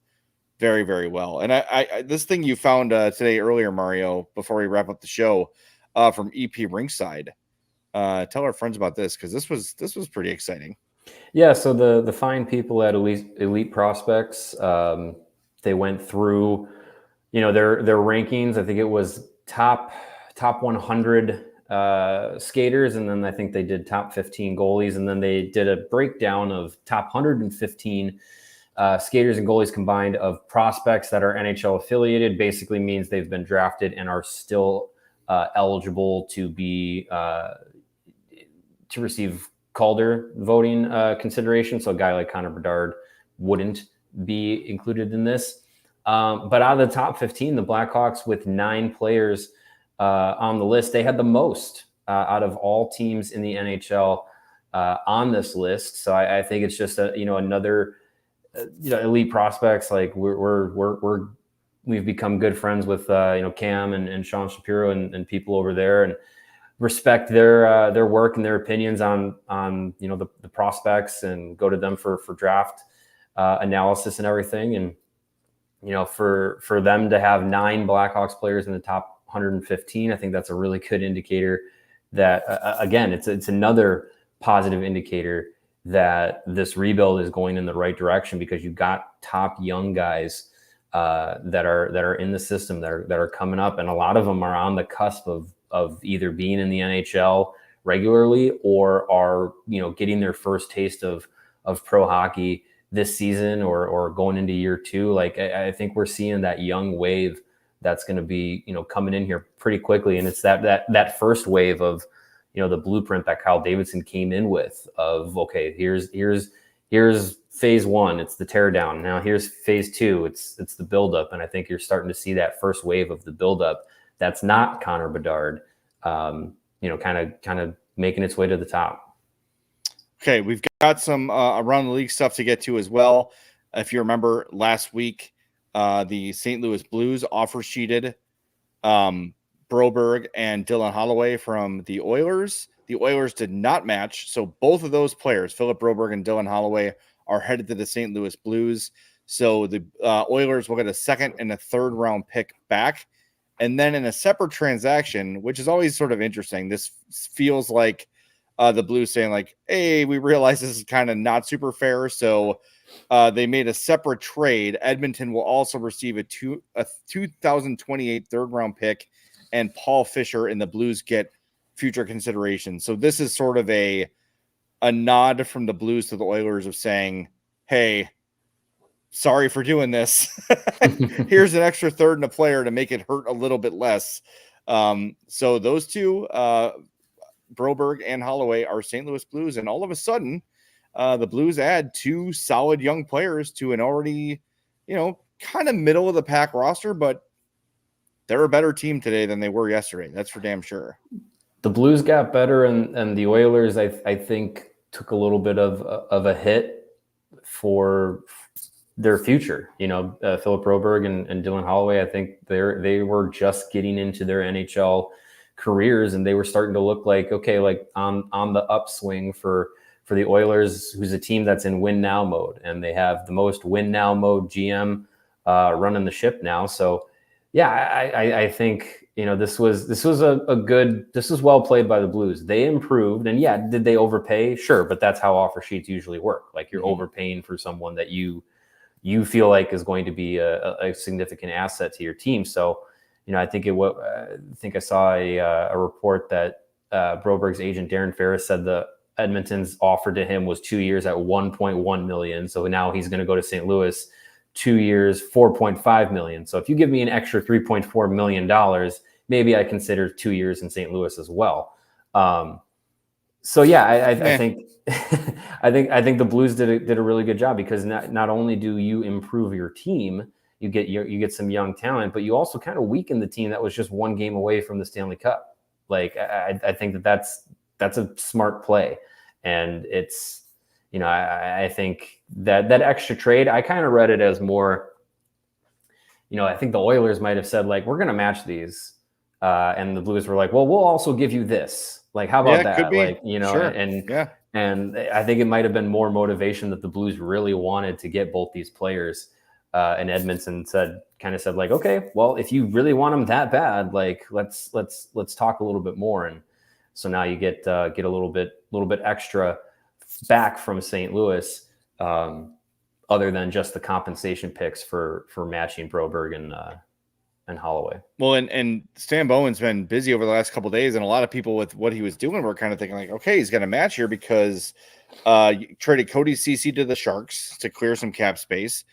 very, very well. And I this thing you found today earlier, Mario, before we wrap up the show, from EP Rinkside. Tell our friends about this, because this was pretty exciting. Yeah, so the fine people at Elite Prospects, they went through, their rankings. I think it was top 100 skaters, and then I think they did top 15 goalies, and then they did a breakdown of top 115 skaters and goalies combined of prospects that are NHL affiliated. Basically means they've been drafted and are still eligible to be to receive Calder voting consideration. So a guy like Connor Bedard wouldn't be included in this. But out of the top 15, the Blackhawks, with 9 players on the list, they had the most out of all teams in the NHL on this list. So I think it's just another Elite Prospects. Like we've become good friends with Cam and Sean Shapiro and people over there, and respect their work and their opinions on the prospects, and go to them for draft analysis and everything. And for them to have 9 Blackhawks players in the top 115, I think that's a really good indicator that again, it's another positive indicator that this rebuild is going in the right direction, because you've got top young guys that are in the system that are coming up, and a lot of them are on the cusp of either being in the NHL regularly or are getting their first taste of pro hockey this season or going into year 2. Like I think we're seeing that young wave that's going to be coming in here pretty quickly, and it's that first wave of the blueprint that Kyle Davidson came in with of, okay, here's phase 1, it's the teardown. Now here's phase 2, it's the buildup. And I think you're starting to see that first wave of the buildup that's not Connor Bedard, kind of making its way to the top. Okay, we've got some around the league stuff to get to as well. If you remember last week, the St. Louis Blues offer sheeted Broberg and Dylan Holloway from the Oilers. The Oilers did not match, so both of those players, Philip Broberg and Dylan Holloway, are headed to the St. Louis Blues. So the Oilers will get a second and a third round pick back. And then in a separate transaction, which is always sort of interesting, this feels like the Blues saying like, hey, we realize this is kind of not super fair. So they made a separate trade. Edmonton will also receive a 2028 third round pick, and Paul Fisher, and the Blues get future consideration. So this is sort of a nod from the Blues to the Oilers of saying, hey, sorry for doing this. Here's an extra third and a player to make it hurt a little bit less. So those two, Broberg and Holloway, are St. Louis Blues. And all of a sudden, the Blues add two solid young players to an already, kind of middle of the pack roster, but they're a better team today than they were yesterday. That's for damn sure. The Blues got better, and the Oilers, I think, took a little bit of a hit for their future. Philip Broberg and Dylan Holloway, I think they were just getting into their NHL careers, and they were starting to look like, okay, like on the upswing for the Oilers, who's a team that's in win now mode, and they have the most win now mode GM running the ship now. So yeah, I think, this was well played by the Blues. They improved, and yeah, did they overpay? Sure, but that's how offer sheets usually work. Like, you're overpaying for someone that you feel like is going to be a significant asset to your team. So, I think I saw a report that Broberg's agent Darren Ferris said the Edmonton's offer to him was 2 years at $1.1 million. So now he's going to go to St. Louis, 2 years, $4.5 million. So if you give me an extra $3.4 million, maybe I consider 2 years in St. Louis as well. So yeah, I think I think the Blues did a really good job, because not only do you improve your team, you get some young talent, but you also kind of weaken the team that was just one game away from the Stanley Cup. Like, I think that's a smart play, and it's, I think that extra trade, I kind of read it as more, I think the Oilers might have said, like, we're going to match these. And the Blues were like, well, we'll also give you this. Like, how about that? Could be. Like, Sure. And I think it might have been more motivation that the Blues really wanted to get both these players. And Edmonton said, like, okay, well, if you really want them that bad, like, let's talk a little bit more. And so now you get a little bit extra back from St. Louis, other than just the compensation picks for matching Broberg and Holloway. Well, and Stan Bowman's been busy over the last couple of days, and a lot of people with what he was doing were kind of thinking like, okay, he's got a match here because you traded Cody Ceci to the Sharks to clear some cap space,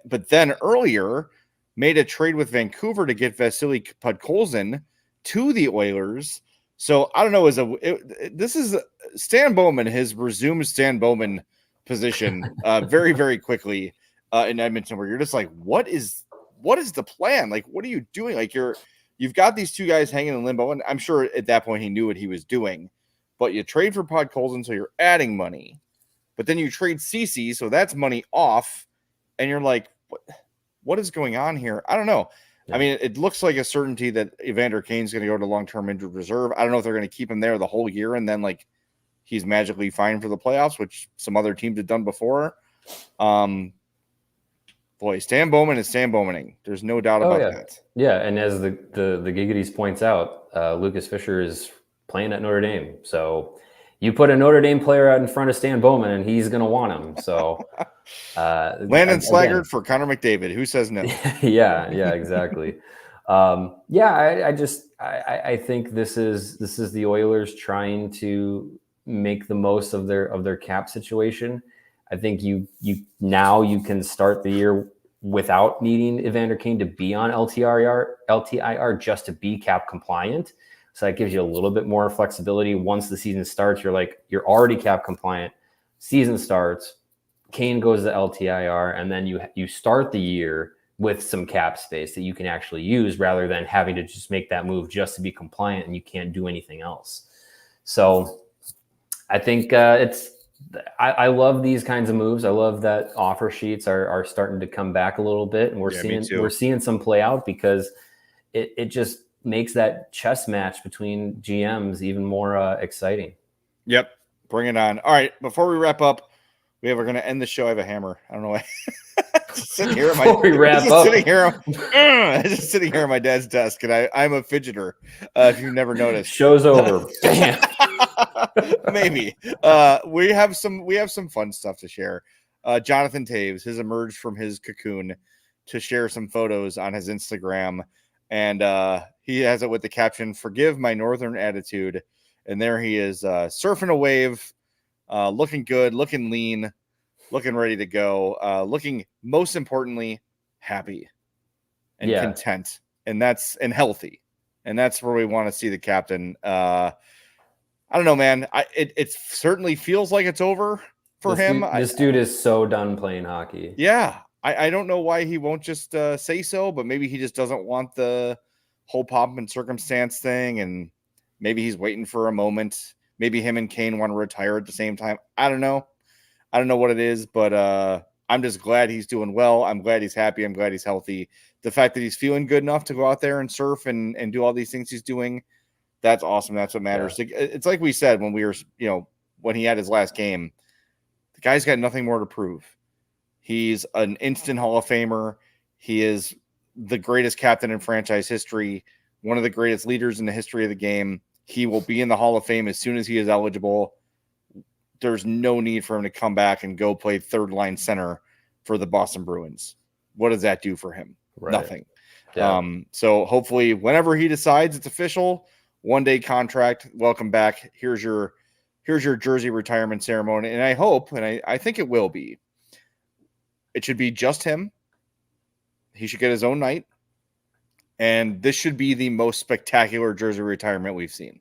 but then earlier made a trade with Vancouver to get Vasily Podkolzin to the Oilers. So I don't know, this is Stan Bowman has resumed Stan Bowman position very, very quickly in Edmonton, where you're just like, what is the plan? Like, what are you doing? Like, you've got these two guys hanging in limbo, and I'm sure at that point he knew what he was doing, but you trade for Podkolzin, so you're adding money, but then you trade Ceci, so that's money off, and you're like, what is going on here? I don't know. Yeah. I mean, it looks like a certainty that Evander Kane's going to go to long-term injured reserve. I don't know if they're going to keep him there the whole year, and then like he's magically fine for the playoffs, which some other teams have done before. Boy, Stan Bowman is Stan Bowmaning. There's no doubt about that. Yeah, and as the Giggities points out, Lucas Fisher is playing at Notre Dame. So you put a Notre Dame player out in front of Stan Bowman, and he's going to want him. So Landon Slaggert for Connor McDavid. Who says no? yeah, exactly. I think this is the Oilers trying to make the most of their cap situation. I think you can start the year without needing Evander Kane to be on LTIR just to be cap compliant. So that gives you a little bit more flexibility. Once the season starts, you're already cap compliant. Season starts, Kane goes to LTIR, and then you start the year with some cap space that you can actually use, rather than having to just make that move just to be compliant and you can't do anything else. So I think I love these kinds of moves. I love that offer sheets are starting to come back a little bit, and we're seeing some play out because it just makes that chess match between GMs even more exciting. Yep. Bring it on. All right. Before we wrap up, we're going to end the show. I have a hammer. I don't know why. Just sitting here sitting here at my dad's desk, and I'm a fidgeter. If you've never noticed, show's over. Damn. Maybe. We have some fun stuff to share. Jonathan Toews has emerged from his cocoon to share some photos on his Instagram, and he has it with the caption, "Forgive my northern attitude." And there he is, surfing a wave, looking good, looking lean, looking ready to go, looking, most importantly, happy and content, and healthy. And that's where we want to see the captain. I don't know, man. It certainly feels like it's over for him. This dude is so done playing hockey. Yeah. I don't know why he won't just say so, but maybe he just doesn't want the whole pomp and circumstance thing, and maybe he's waiting for a moment. Maybe him and Kane want to retire at the same time. I don't know. I don't know what it is, but I'm just glad he's doing well. I'm glad he's happy. I'm glad he's healthy. The fact that he's feeling good enough to go out there and surf and do all these things he's doing, that's awesome. That's what matters. Yeah. It's like we said when we were, when he had his last game, the guy's got nothing more to prove. He's an instant Hall of Famer. He is the greatest captain in franchise history, one of the greatest leaders in the history of the game. He will be in the Hall of Fame as soon as he is eligible. There's no need for him to come back and go play third line center for the Boston Bruins. What does that do for him? Right. Nothing. Yeah. So hopefully whenever he decides it's official, 1-day contract, welcome back. Here's your jersey retirement ceremony. And I hope, and I think it will be, it should be just him. He should get his own night. And this should be the most spectacular jersey retirement we've seen.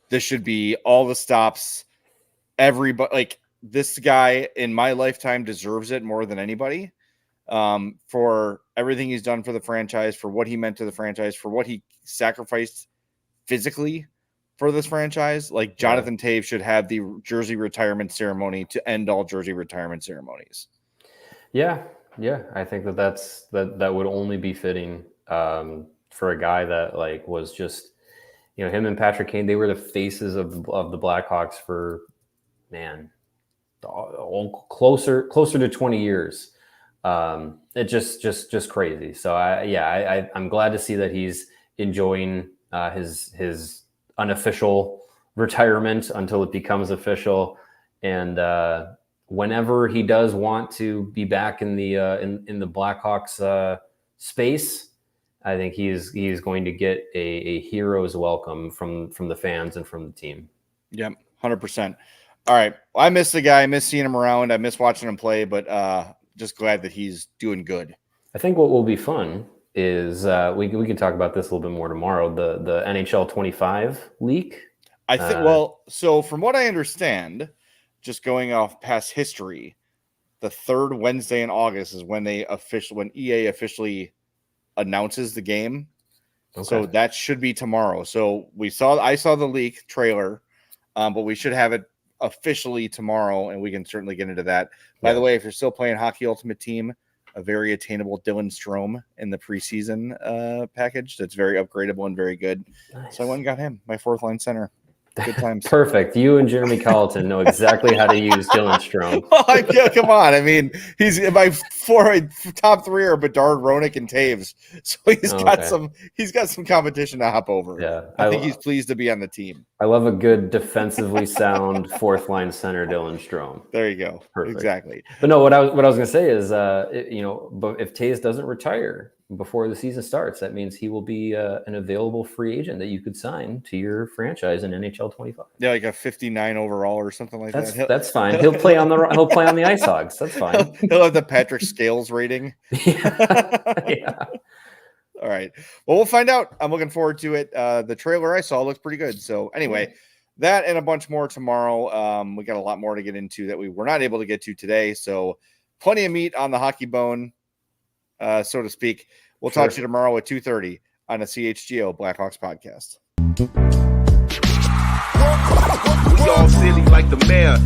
This should be all the stops. Everybody, like, this guy in my lifetime deserves it more than anybody, for everything he's done for the franchise, for what he meant to the franchise, for what he sacrificed physically for this franchise. Like, Jonathan Toews should have the jersey retirement ceremony to end all jersey retirement ceremonies. Yeah. I think that would only be fitting for a guy that, like, was just, him and Patrick Kane, they were the faces of the Blackhawks for, man, closer to 20 years. It just crazy. So I'm glad to see that he's enjoying his unofficial retirement until it becomes official. And whenever he does want to be back in the Blackhawks space, I think he's going to get a hero's welcome from the fans and from the team. Yep, 100%. All right. Well, I miss the guy. I miss seeing him around. I miss watching him play, but just glad that he's doing good. I think what will be fun is we can talk about this a little bit more tomorrow. The NHL 25 leak. I think. So from what I understand, just going off past history, the third Wednesday in August is when EA officially announces the game. Okay. So that should be tomorrow. So I saw the leak trailer, but we should have it officially tomorrow, and we can certainly get into that. By the way, if you're still playing Hockey Ultimate Team, a very attainable Dylan Strome in the preseason package that's very upgradable and very good. Nice. So I went and got him, my fourth line center. Good times. Perfect. You and Jeremy Colleton know exactly how to use Dylan Strome. Yeah, come on. I mean, he's my top three are Bedard, Roenick, and Toews. So he's got some competition to hop over. Yeah, I think he's pleased to be on the team. I love a good defensively sound fourth line center, Dylan Strome. There you go. Perfect. Exactly. But no, what I was going to say is, but if Toews doesn't retire before the season starts, that means he will be an available free agent that you could sign to your franchise in NHL 25. Yeah, like a 59 overall or something like that. That's fine. He'll play on the Ice Hogs. That's fine. He'll have the Patrick Scales rating. Yeah. All right. Well, we'll find out. I'm looking forward to it. The trailer I saw looks pretty good. So anyway, that and a bunch more tomorrow. We got a lot more to get into that we were not able to get to today. So plenty of meat on the hockey bone, so to speak. We'll talk to you tomorrow at 2:30 on the CHGO Blackhawks Podcast. We all silly like the mayor.